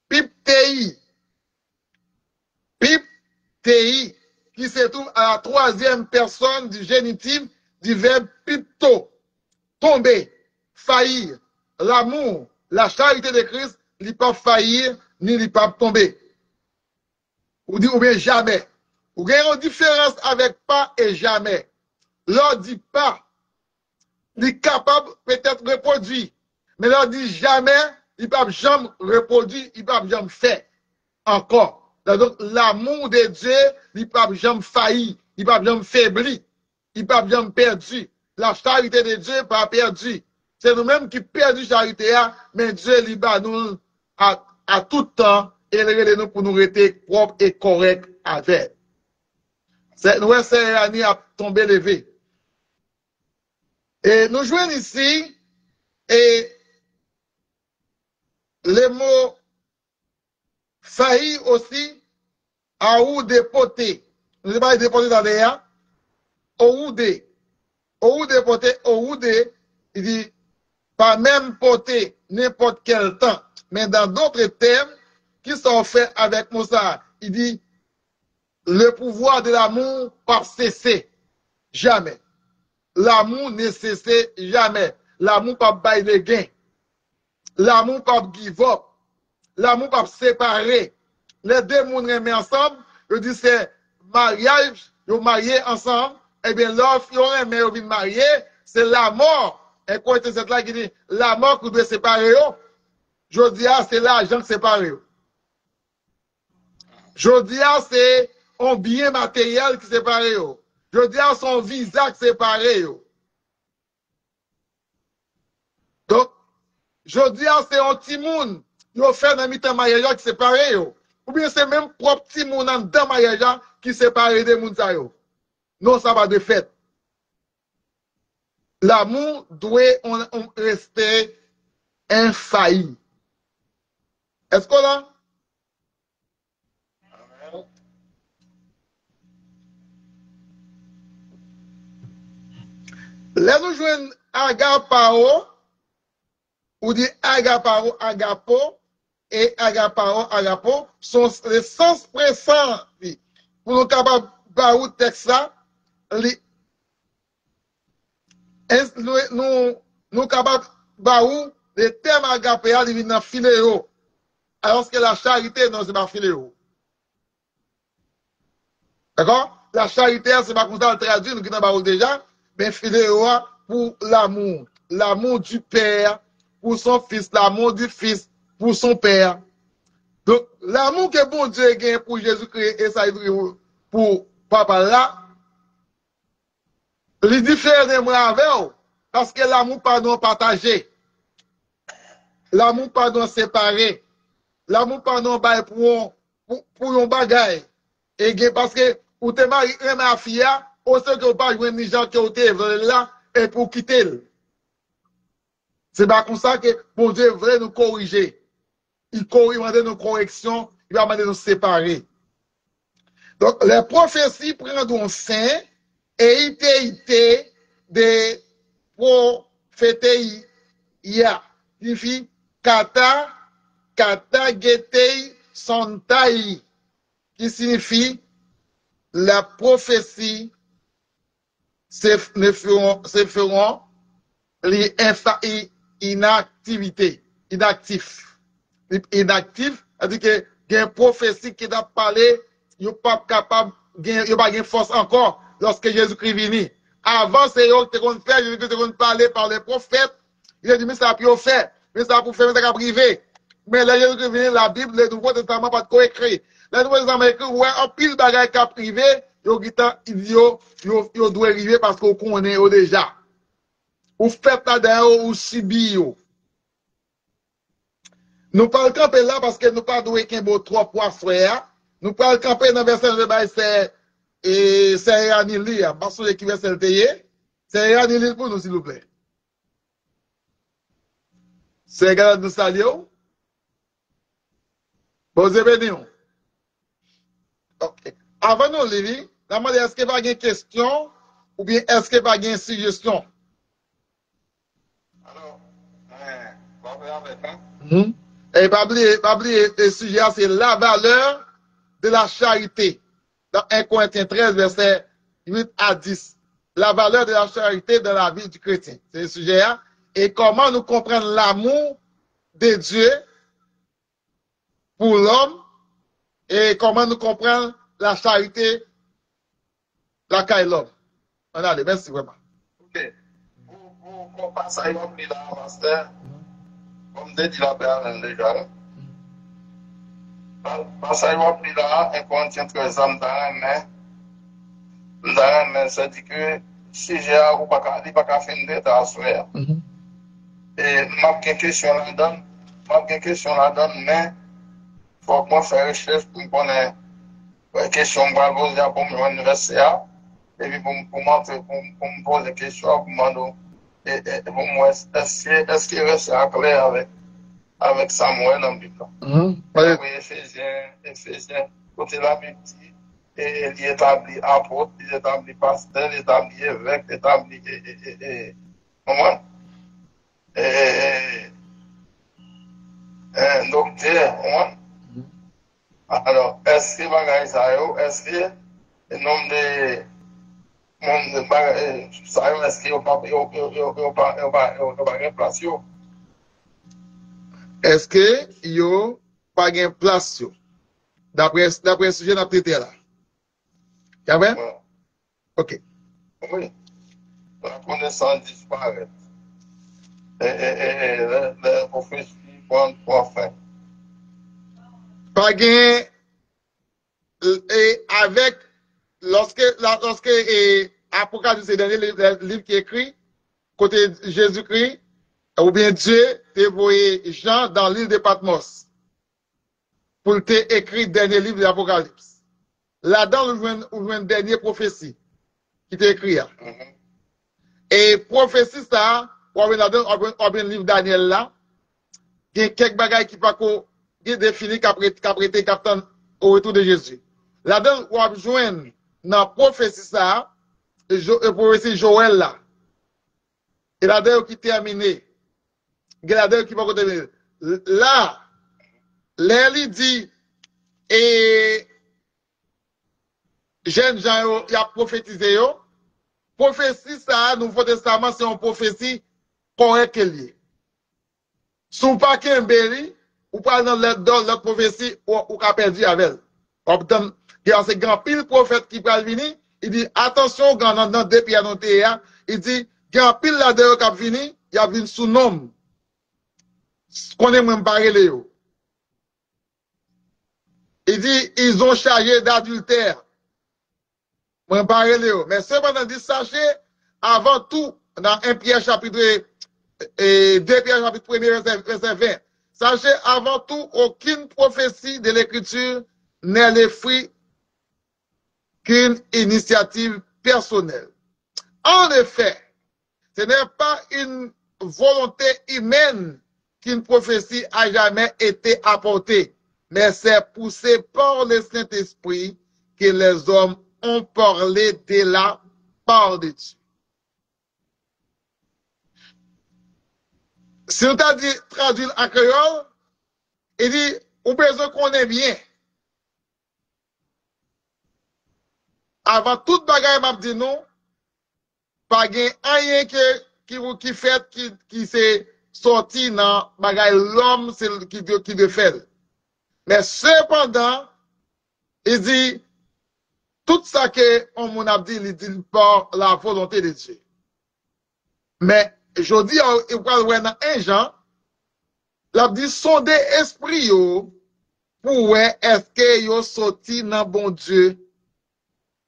piptei. Piptei, qui se trouve à la troisième personne du génitif du verbe pipto. Tomber, faillir, l'amour, la charité de Christ, il ne peut pas faillir, ni il ne peut pas tomber. Ou bien jamais. Ou bien une différence avec pas et jamais. L'on dit pas, il est capable peut-être de reproduire. Mais l'on dit jamais, il ne peut pas jamais reproduire, il ne peut pas jamais faire. Encore. Donc l'amour de Dieu, il ne peut pas jamais faillir, il ne peut pas jamais faiblir, il ne peut pas jamais perdu. La charité de Dieu pas perdu. C'est nous-mêmes qui perdons la charité, mais Dieu libère nous à tout temps et il nous pour nous rester propres et corrects avec. Nous, c'est année à tomber levé. Et nous jouons ici, et le mot faillir aussi, à ou dépoter. Nous n'avons pas dépoter dans les ans, ou des. Ou dépoter, ou des, il dit, pas même porter n'importe quel temps, mais dans d'autres termes qui sont faits avec Moussa, il dit, le pouvoir de l'amour pas cesser. Jamais. L'amour ne cesse jamais. L'amour pas bailler les gains. L'amour pas give up. L'amour pas séparer. Les deux mondes remettent ensemble. Je dis c'est mariage, ils mariés ensemble. Eh bien, l'offre, ils ont une marié, c'est la mort. Et quoi est cette là qui dit la mort qui doit séparer. Je dis, c'est l'argent qui sépare. Je dis, c'est un bien matériel qui sépare. Je dis, son visa qui sépare. Donc, je dis, c'est un petit monde qui fait dans le mariage qui sépare. Ou bien c'est même propre petit monde dans le mariage qui sépare des gens. Non, ça va de fait. L'amour doit rester infaillible. Est-ce qu'on l'a? Là, nous jouons agapao, ou dit agapao, agapo, et agapao, agapo, sont les sens pressants, pour nous capables de texte ça, nous capables de les termes agapéa, ils viennent dans philéo. Alors que la charité, non, c'est pas philéo. D'accord? La charité, c'est pas comme ça, le traduit, nous qui n'avons déjà, mais philéo pour l'amour. L'amour du père pour son fils, l'amour du fils pour son père. Donc, l'amour que bon Dieu gagne pour Jésus-Christ et ça pour papa là, il diffère de moi avec eux, parce que l'amour pardon partagé. L'amour pardon séparé. L'amour pardon pour un bagage. Et parce que, ou te mari, ma fille, on sait que vous pas jouer ni gens qui ont été là, et pour quitter. C'est pas comme ça que bon Dieu veut nous corriger. Il demander nos corrections, il va demander de nous séparer. Donc, les prophéties prennent fin et été de prophétie. Signifie kata getei sontai, qui signifie la prophétie se feront inactivité, inactif. Inactif, c'est-à-dire que il y a une prophétie qui a parlé, il n'est pas capable, il n'y a pas de force encore lorsque Jésus-Christ vient. Avant, c'est eux qui ont fait, Jésus-Christ ont parlé par les prophètes. Il a dit, mais ça a pu faire, mais ça a pu faire, mais ça a privé. Mais là, Jésus-Christ vient, la Bible, le Nouveau Testament, pas de quoi écrit. Le Nouveau Testament écrit, ouais, en pile bagaille qui a privé, il doit arriver parce qu'on connaît déjà. Ou faites là d'ailleurs, ou subir. Nous parlons camper là parce que nous pas doué qu'un beau trois poids frère. Nous parlons camper dans le verset de c'est Anili, parce que qui verset le tayé. C'est Anili pour nous, s'il vous plaît. C'est garde nous saluer. Bon, c'est béni. Ok. Avant nous, Lévi, la demande est-ce qu'il y a une question ou bien est-ce qu'il y a une suggestion? Alors, on va avec, hein? Et pas oublier, le sujet, c'est la valeur de la charité. Dans 1 Corinthiens 13, verset 8 à 10. La valeur de la charité dans la vie du chrétien. C'est le sujet. Hein? Et comment nous comprendre l'amour de Dieu pour l'homme et comment nous comprendre la charité la caille l'homme. On a merci vraiment. Ok. Pour passer à l'homme là, master, comme dit la Bible déjà. Passer à l'homme là, 1 Corinthiens 13, ça dit que si j'ai un ou pas qu'à faire d'état à soi. Et ma question là-dedans, mais il faut que moi faire recherche pour me connaître la question que je vais poser pour mon universitaire. Et puis pour me poser des questions, pour me demander, pour moi, est-ce qu'il reste clair avec Samuel dans la Bible? Éphésiens, côté la Bible dit, et il établit apôtre, il établit pasteur, il établit évêque, il établit comment? Docteur, comment? Alors, est-ce que bagay sa yo, est-ce que le nombre de bagay sa yo, est-ce que yo pas place yo? Est-ce que yo pas gain place yo? D'après le sujet n'a traité là. Tu vois? OK. Oui. La connaissance disparaît. Et la prophétie pour fin. Pas gain et avec lorsque Apocalypse c'est le dernier livre qui est écrit côté Jésus-Christ ou bien Dieu t'a envoyé Jean dans l'île de Patmos pour te écrire le dernier livre de l'Apocalypse. Là-dedans, on voit une dernière prophétie qui t'est écrite. Et prophétie ça, on voit le livre Daniel là, il y a quelques bagages qui pas défini qu'après captain au retour de Jésus. Là-dedans, on joindre dans la prophétie ça, prophétie Joël là. Et la dernière qui terminé. Il y a la dernière qui va terminer. Là, l'air dit, et jeunes gens, il a prophétisé, prophétie, ça, Nouveau Testament, c'est une prophétie correcte liée. Si vous pas qu'un béri, ou pas dans l'autre prophétie, ou qu'a perdu avec elle. Il y a ces grands pile prophètes qui peuvent venir, il dit, attention, dans deux pieds dans le il dit, il y a un pile là-dedans qui a venu, il y a une sous-nom. Qu'on est même parlé, Léo. Il dit, ils ont chargé d'adultère. Moi, parlé, Léo. Mais cependant, dit, sachez, avant tout, dans 1 Pierre chapitre, 2 Pierre chapitre 1er, verset 20, sachez avant tout, aucune prophétie de l'écriture n'est le fruit qu'une initiative personnelle. En effet, ce n'est pas une volonté humaine qu'une prophétie a jamais été apportée, mais c'est poussé par le Saint-Esprit que les hommes ont parlé de la part de Dieu. Si on t'a dit traduire en créole, il dit, on besoin qu'on ait bien. Avant toute bagaille, m'a dit non, pas rien qui fait, qui s'est sorti dans bagaille l'homme, c'est qui le fait. Mais cependant, il dit, tout ça que on a dit, il dit par la volonté de Dieu. Mais, je dis, il va dans un Jean, il a dit, sondez esprit, pour est-ce que yo sorti dans bon Dieu.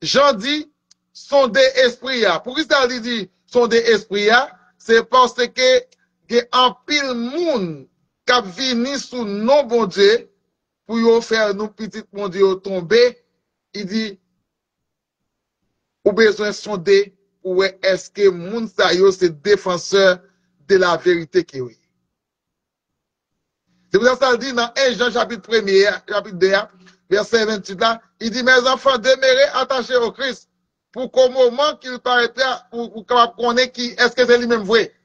Jean dit, sondez esprit, pour qui ça dit, sondez esprit, c'est parce que, il y a un pile monde qui a venu sous non bon Dieu, pour yo faire nous petits mon Dieu tomber, il dit, ou besoin sonder, ou est-ce que moun sa yo c'est défenseur de la vérité qui oui. C'est pour ça que ça dit dans 1 Jean chapitre 1er, chapitre 2, verset 28 là, il dit, mes enfants, demeurez attachés au Christ, pour qu'au moment qu'il paraîtra, ou capable connaître qui, est-ce que c'est lui-même vrai.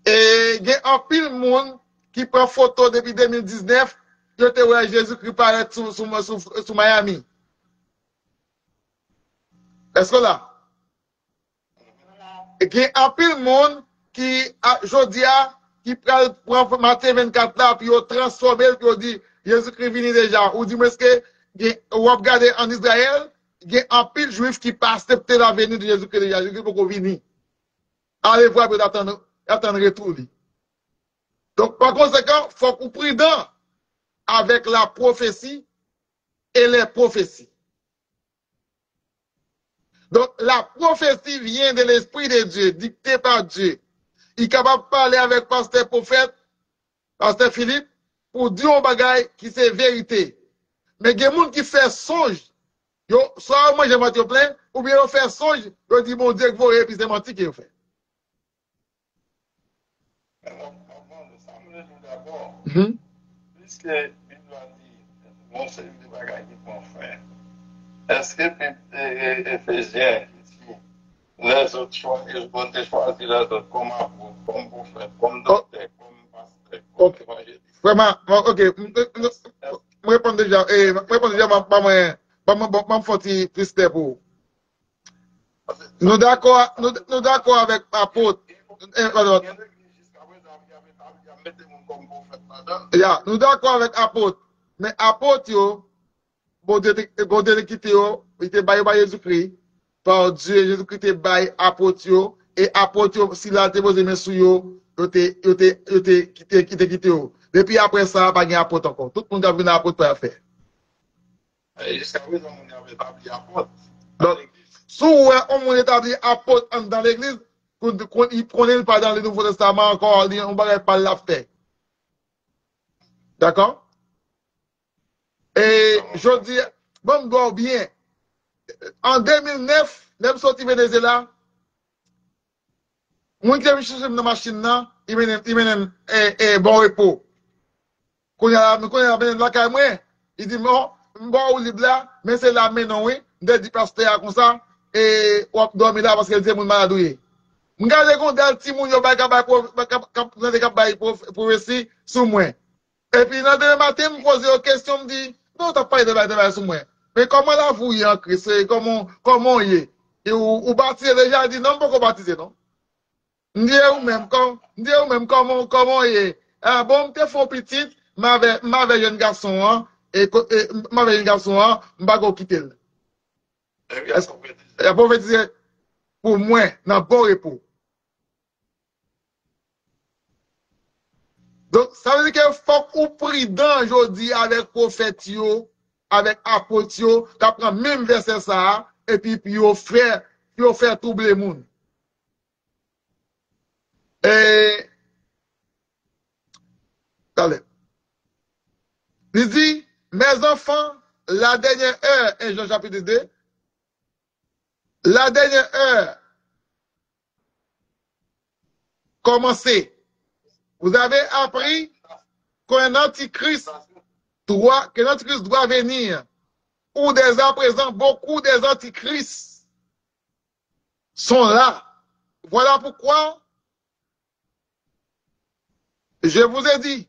Et il y a un pile monde qui prend photo depuis 2019, je te vois Jésus-Christ paraître sous Miami. Est-ce que là? Et il y a un pile monde qui, aujourd'hui, qui prend matin 24 là, puis il transforme, puis il dit, Jésus-Christ venu déjà. Ou dit, est-ce que, vous regardez en Israël, il y a un pile juif qui pas accepté la venue de Jésus-Christ déjà. Jésus-Christ pour venir. Allez voir, puis attendre retour. Donc, par conséquent, il faut qu'on prudent avec la prophétie et les prophéties. Donc, la prophétie vient de l'Esprit de Dieu, dictée par Dieu. Il est capable de parler avec pasteur prophète, pasteur Philippe, pour dire un bagage qui c'est vérité. Mais il y a des gens qui font songe. Soit moi j'ai menti plein, ou bien on fait songe, on dit mon Dieu que vous et puis c'est menti qu'il fait. D'abord, puisque il a dit, bon, c'est une bagaille qui qu'on fait. Est-ce que Éphésiens, les autres choix, ils vont te choisir les autres comme apôtres, comme prophètes, comme docteurs, comme pasteurs, comme évangélistes? Vraiment, ok. Je réponds déjà, pas me plus de pour. Nous d'accord avec apôtre. Nous d'accord avec apôtre. Mais apôtre, bon Dieu quitté, il était baillé par Jésus-Christ. Par Dieu, Jésus-Christ était baillé apôtre, et apôtre, s'il a déposé mes sous, il était quitté. Depuis après ça, pas de apôtre encore. Tout le monde a vu un apôtre pour faire. Jusqu'à présent, on n'avait pas établi apôtre. Donc, si on établit apôtre dans l'église, il prenait pas dans le Nouveau Testament encore, on ne va pas la faire. D'accord? Et je dis, bon, go bien. En 2009, même sorti Venezuela, moi qui ai cherché dans la machine, il mène un bon repos. Quand il y a la caméra, il dit, bon, ou libre là, mais c'est la main, non, oui. Il dit, pasteur, comme ça, et on dormir là parce qu'il dit, mon maladoué. M'gade kon del ti moun yo bay prophétie sous moi. Et puis dans demain matin me poser une question me dit non t'as pas de sous moi. Mais comment la vous y en Christ comment y est et ou baptiser déjà dit non pas baptiser non. M'dire ou même comment y est. Ah bon m'te font petit m'avait jeune garçon hein et m'avait jeune garçon hein m'pa go quitter. La prophétie pour moi dans bon repos. Donc, ça veut dire qu'il faut qu'on prudent aujourd'hui avec prophète, avec apôtre, qui prend même verset ça, et puis il fait tout le monde. Et, allez. Il dit, mes enfants, la dernière heure, et Jean chapitre 2, la dernière heure, commencez. Vous avez appris qu'un antichrist doit venir. Ou dès à présent, beaucoup des antichrists sont là. Voilà pourquoi je vous ai dit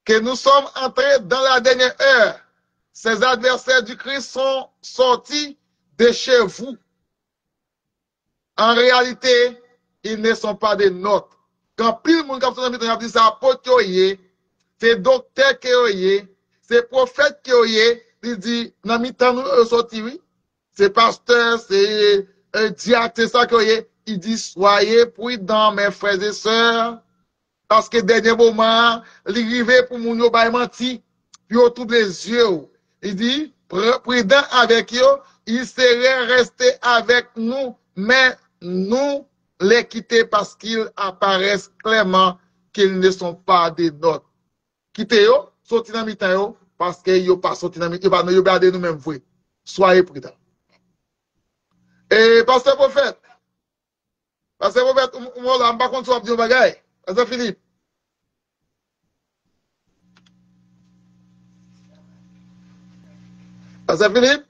que nous sommes entrés dans la dernière heure. Ces adversaires du Christ sont sortis de chez vous. En réalité, ils ne sont pas des nôtres. Quand pile moun kap son a dit ça apôtre qui c'est docteur qui c'est prophète qui il dit nan mitan nous sorti oui, c'est pasteur, c'est diacre, c'est ça qui il dit soyez prudents mes frères et sœurs parce que dernier moment, l'arrivée pour moun yo bay menti, puis au tout les yeux. Il dit prudent avec eux, il serait resté avec nous mais nous les quitter parce qu'ils apparaissent clairement qu'ils ne sont pas des nôtres. Quittez yo, sorti dans mitan yo, parce que yo pas sorti dans mitan, yo pas de nous même vrai. Soyez prudents. Et pasteur prophète, on va pas contre dire bagay. Pasteur Philippe. Pasteur Philippe.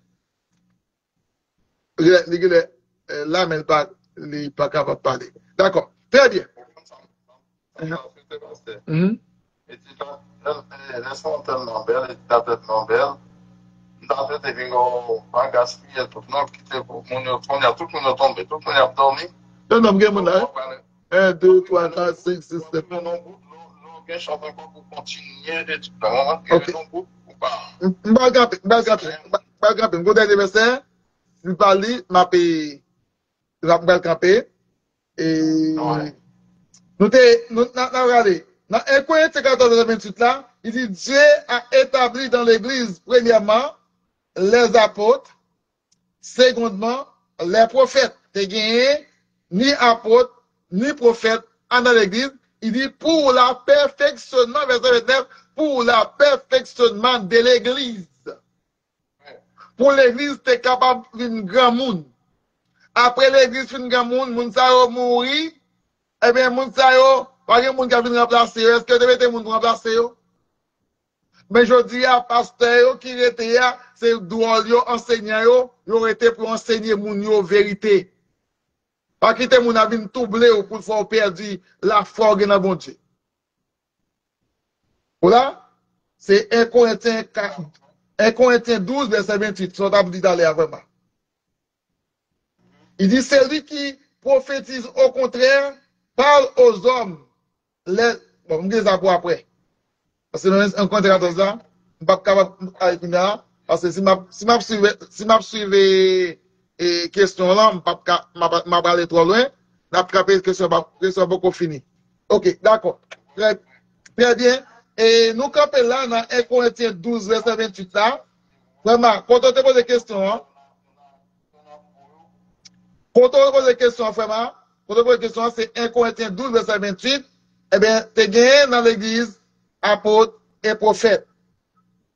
Là, mais il n'est pas capable de parler. D'accord. Très bien. Et elles sont tellement belles, et tellement belles. Dans cette émission, pas gaspiller tout le monde, quitter pour tout le monde tombé, tout le monde a dormi. Un homme qui est 1, 2, 3, 4, 5, 6, 7. Nous chantons encore pour continuer et tout. Vraiment, Go dernier verset. Si vous parlez, je vais camper. Et nous regardez. Dans 1 Corinthiens 14, 28 là, il dit Dieu a établi dans l'église, premièrement, les apôtres, secondement, les prophètes. T'es gagné, ni apôtres, ni prophètes, dans l'église. Il dit pour la perfectionnement, verset 29, pour la perfectionnement de l'église. Pour l'église, t'es capable d'une grand monde. Après l'église, une grand monde, moun sa yo mouri, eh bien, moun sa yo, pas de monde qui vient remplacer. Est-ce que devez être monde remplacer yo? Mais je dis à pasteur qui était là, c'est douol yo, enseignant yo, yo été pour enseigner moun yo vérité. Pas quitter moun a vinn toublé ou pour faire perdre la foi dans bon Dieu. Voilà, c'est 1 Corinthiens 12, verset 28, ça t'a dit d'aller vraiment. Il dit, c'est lui qui prophétise au contraire, parle aux hommes. Bon, je vais ça pour après. Parce que nous avons un contraire de ça, je ne suis pas capable d'aller parce que si je suivais les questions là, je ne vais pas aller trop loin. Je vais pas question beaucoup fini. Ok, d'accord. Très bien. Et nous campons là dans 1 Corinthiens 12, verset 28 là. Vraiment, quand on te pose des questions, hein, quand on pose des questions, vraiment, quand on pose des questions, c'est 1 Corinthiens 12, verset 28. Eh bien, tu es gagné dans l'église, apôtre et prophète.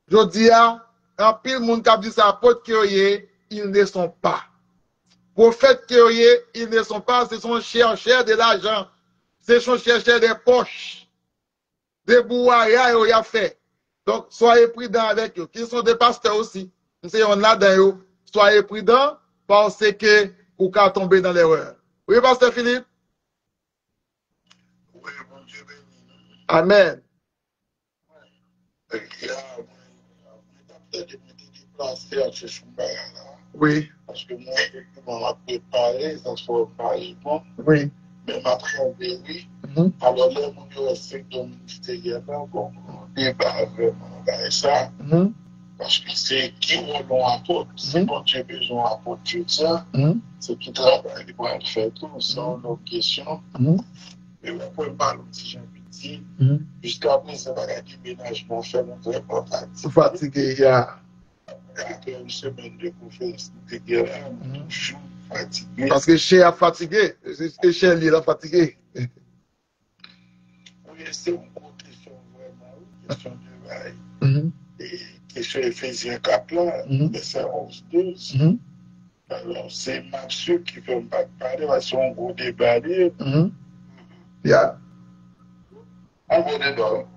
Je dis, en pile monde qui a dit ça, apôtre qui ils ne sont pas. Prophètes qui ils ne sont pas, ce sont chercheurs de l'argent. Ce sont chercheurs des poches. Des bouaillas, ils ont fait. Donc, soyez prudents avec eux. Qui sont des pasteurs aussi. Nous sommes là-dedans. Soyez prudents parce que vous pouvez tomber dans l'erreur. Oui, Pasteur Philippe. Oui, bon Dieu béni. Amen. Oui. Parce que moi, on m'a préparé, ça se fait parler bon. Oui. Même après, oui. Alors là, mon respect de ministère, bon, débat vraiment avec ça. Parce que c'est qui on apporte. Si bon Dieu besoin d'apporter ça, c'est qui travaille pour faire tout, sans nos questions. Et on peut parler aussi, j'ai petit. Jusqu'à présent, c'est pas du ménagement, fait mon très important. Fatigué, yeah. Après une semaine de conférence, toujours fatigué. Parce que chez a fatigué, et chez lui, il a fatigué. Oui, c'est une autre question, vraiment, question de bail. Et question Ephésiens 4 là, verset 11-12. Alors, c'est Mathieu qui veut me parler, parce qu'on gros débat. Yeah. Un gros débat.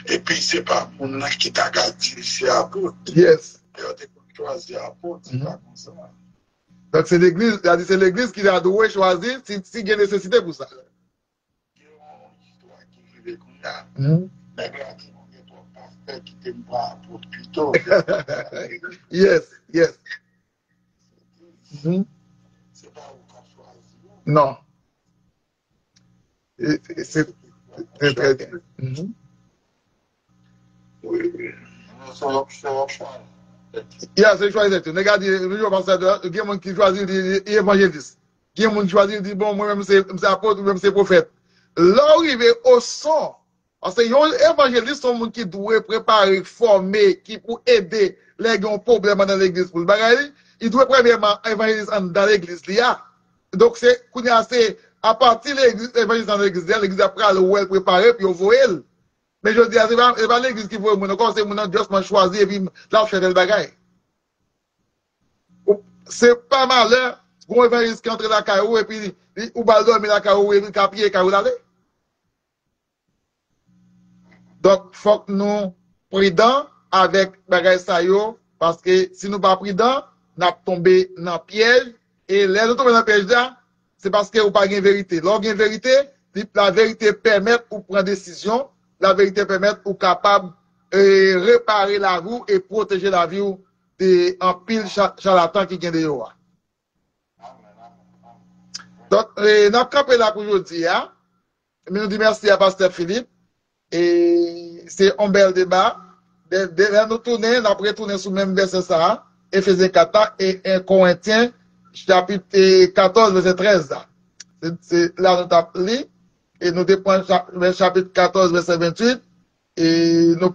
Et puis, c'est pas mon âge qui t'a gardé, c'est apôtre. Yes. Et on t'a choisi apôtre, c'est pas comme ça. Donc, c'est l'église, il a dit c'est l'église qui a doué choisir si il y a nécessité pour ça. Il y a une histoire qui vivait comme ça. La grande qui t'aime pas apôtre plutôt. Yes, yes. C'est pas où qu'on choisit. Non. C'est très, très bien. Oui, oui. C'est un choix. Yeah, c'est choisi. Regardez, le ambassadeur, il y a des gens qui choisissent l'évangéliste. Il y a des gens qui choisissent, disent, bon, moi-même, c'est apôtre, moi-même, c'est prophète. Là, arrivé au son, parce que les évangélistes sont des gens qui doivent préparer, former, qui pour aider les gens problèmes dans l'église. Ils doivent premièrement évangéliser dans l'église. Donc, c'est à partir de l'église dans l'église après, elle préparer, puis on voit elle. Mais je dis, c'est pas l'église qui veut, encore c'est mon juste choisir et puis là, faire le bagage. C'est pas malheur, bon évangéliste qui entre la caillou et puis, ou baldor, mais la caillou et puis, capier, caillou d'aller. Donc, faut que nous prudents avec bagage ça yo, parce que si nous pas prudents, nous tombé dans le piège, et là, nous tombons dans le piège là, c'est parce que vous pas de vérité. Lorsqu'il y a une vérité, la vérité permet ou prendre décision, la vérité permet ou capable de réparer la roue et protéger la vie de en pile charlatan qui vient de yo. Donc, nous avons campé là pour aujourd'hui, hein. Mais nous disons merci à Pasteur Philippe. Et c'est un bel débat. Derrière nous tourner, nous avons retourné sur le même verset ça, Ephésiens 4 et 1 Corinthiens, chapitre 14, verset 13. C'est là nous avons lu, et nous dépendons chapitre 14, verset 28, et nous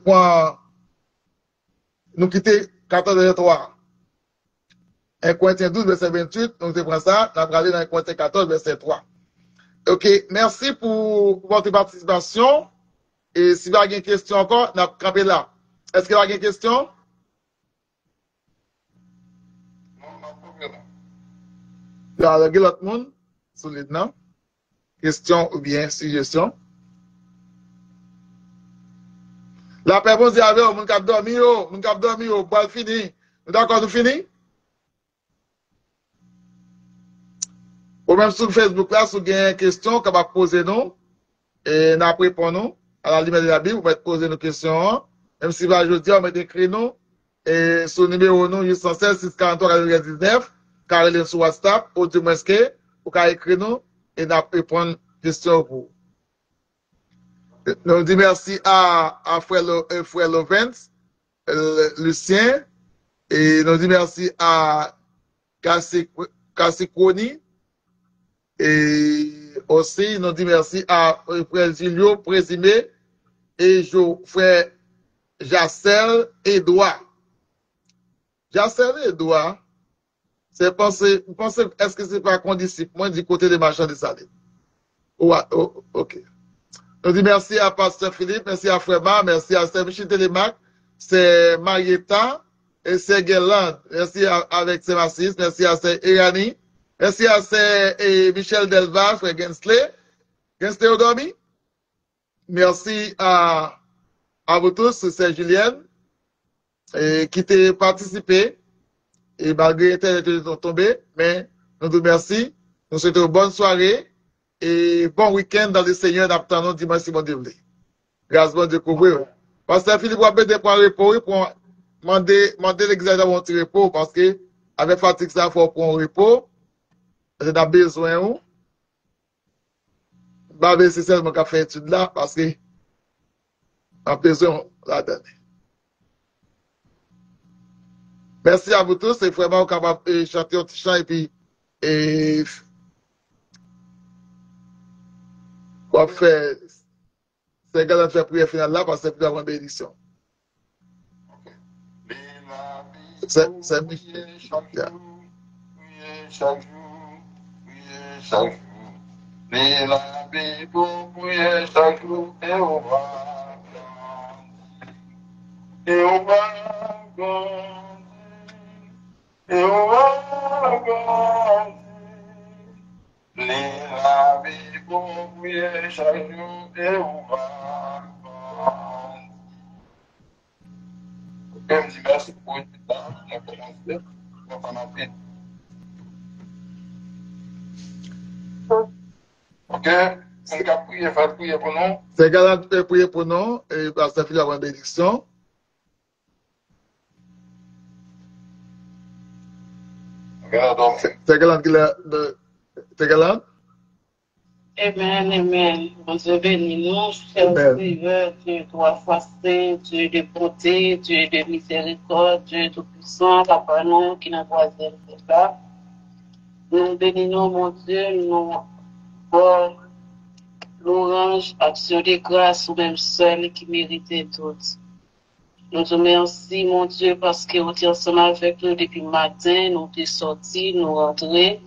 quittons 14, verset 3. 1 Corinthiens 12, verset 28, donc c'est pour ça, nous avons allé dans 1 Corinthiens 14, verset 3. Ok, merci pour votre participation. Et si vous avez une question encore, nous avons campé là. Est-ce qu'il y a une question? Non, pas de problème. Il y a l'autre monde, solide, non? Question ou bien suggestion? La personne dit avec vous, mon cap dormi, pour le finir. D'accord, nous finissons? Ou même sur Facebook, là, si vous avez une question, qu'on va poser nous, et nous répondons à la limite de la Bible, vous pouvez poser nos questions. Même si aujourd'hui, on met écrit nous, et sur le numéro nous, 816 643 99, car sur WhatsApp, ou du moins que, vous pouvez écrire nous, et nous répondre aux questions pour vous. Nous disons merci à Frère Lovens, Lucien, et nous disons merci à Cassikoni, et aussi nous disons merci à Frère Julio Présumé et Frère Jassel Edouard. Jassel Edouard, c'est penser, est-ce que c'est pas condisciple, moi du côté des marchands de Salé? Ok. Nous disons merci à Pasteur Philippe, merci à Frère Mar, merci à Sœur Michel Télémac, c'est Marietta et c'est Guerlain. Merci avec Sœur Massis, merci à Sœur Irani, merci à Sœur Michel Delva, Frère Gensley. Gensley Odomi. Merci à vous tous, Sœur Julienne, qui t'a participé, et malgré Internet est tombé, mais nous vous remercions. Nous souhaitons une bonne soirée et bon week-end dans le Seigneur. Nous attendons dimanche si bon Dieu veut. Grâce bon Dieu couvrir. Pasteur Philippe va peut-être pour un repos, pour demander l'examen d'avoir un petit repos parce que avec fatigue, ça, il faut prendre un repos. J'ai besoin. Bah, c'est seulement qu'à faire étude là parce que en besoin la donne. Merci à vous tous. C'est vraiment capable de chanter un petit chant et puis on va faire c'est gars de faire prière finale là parce que c'est plus avant bénédiction. C'est Michel. Chaque jour. Mais la vie pour prier chaque jour et on va grandir. Et on va grandir. La vie pour prier chaque jour et on va grandir. Ok, je dis merci pour une petite dame. On va commencer. On va en appeler. Ok, on va prier pour nous. C'est gars de prier pour nous et pasteur Philippe avoir une bénédiction. C'est galant c'est galant. Amen, amen. Bon Dieu bénis nous, cher Seigneur, Dieu trois fois saint, Dieu de bonté, Dieu de miséricorde, Dieu tout-puissant, Papa nous qui n'a pas là. Nous bénissons, mon Dieu, nous bon, l'orange, action de grâce, ou même seul qui méritait tout. Nous te remercions, mon Dieu, parce que vous êtes ensemble avec nous depuis le matin, nous sommes sortis, nous rentrés.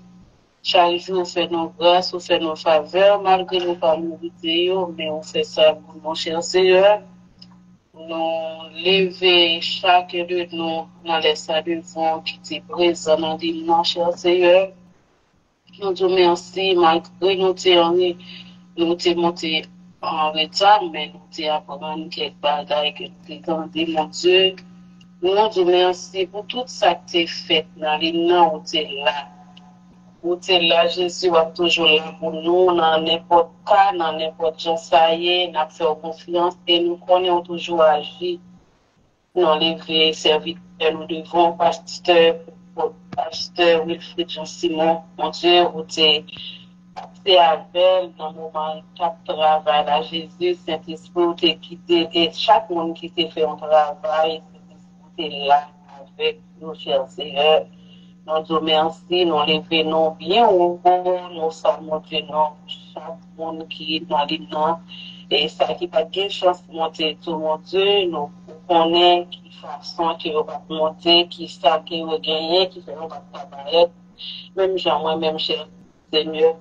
Chaque jour, vous faites nos grâces, vous faites nos faveurs, malgré nos pas mériter, mais on fait ça pour mon cher Seigneur. Nous lever chacun de nous dans les salles devant qui était présent dans le mon cher Seigneur. Nous te remercions, malgré nous sommes montés en retard, mais nous sommes appris quelques bagailles que nous avons dit, mon Dieu. Nous te remercions pour tout ça que tu as fait dans les noms où tu es là. Où tu es là, Jésus va toujours là pour nous, dans n'importe cas, dans n'importe genre, ça y est, nous avons fait confiance et nous connaissons toujours agir. Nous lever, serviteurs, nous devons, pasteur Wilfried Jean-Simon, mon Dieu, où tu es avec dans le moment de travail, là, Jésus, Saint-Esprit, tu es quitté, et chaque monde qui t'a fait un travail, tu es là avec nous, chers Seigneur. Nous te remercions, nous levons bien au haut, nous sommes montés dans chaque monde qui est dans les noms. Et ça qui n'a pas de chance de monter tout, mon Dieu, nous connaissons qui façon qui va monter, qui ça qui va gagner, qui fait va travailler. Même moi, même cher Seigneur,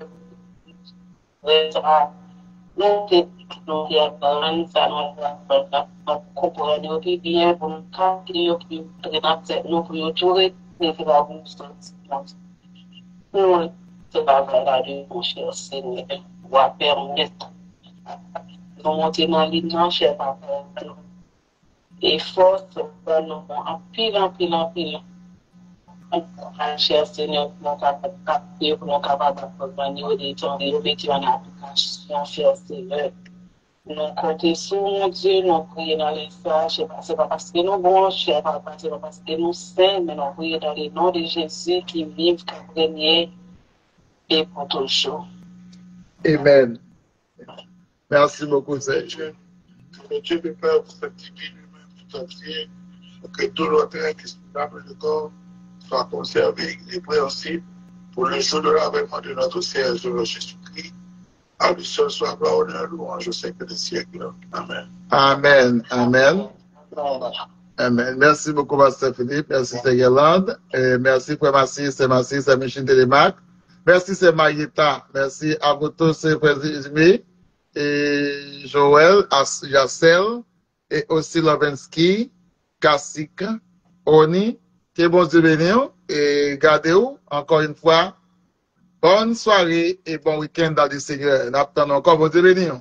nous qui apprennent, ça nous comprendre bien pour nous capter, nous pour nous tourner. Nous c'est pas vrai, mon cher Seigneur, va permettre de monter dans l'île, cher papa. Et force, nous en pile. Cher Seigneur, pour nous capter, pour nous capables d'accompagner des temps de revêtir en application, cher Seigneur. Nous comptons sur mon Dieu, nous prions dans les sages, c'est pas parce que nous bons, cher papa, c'est pas parce que nous sains, mais nous prions dans le nom de Jésus qui vit, qui règne et pour toujours. Amen. Merci beaucoup, Seigneur. Que Dieu me peur pour cette divine humaine tout entier, que tout l'autre exprimable de corps soit conservé et préhensible pour le jour de l'avènement de notre Seigneur Jésus-Christ. À lui seul soit gloire, honneur, louange au siècle des siècles. Amen. Amen. Amen. Amen. Merci beaucoup, Pasteur Philippe. Merci, c'est Gerland. Merci, Frère Massis, c'est Michel Télémac. Merci, c'est Marietta. Merci à vous tous, c'est Frère Jimmy, et Joël, Yassel, et aussi Lovensky, Kassik, Oni. Que bon Dieu bénisse et gardez-vous encore une fois. Bonne soirée et bon week-end dans le Seigneur. Nous attendons encore bon Dieu bénisse.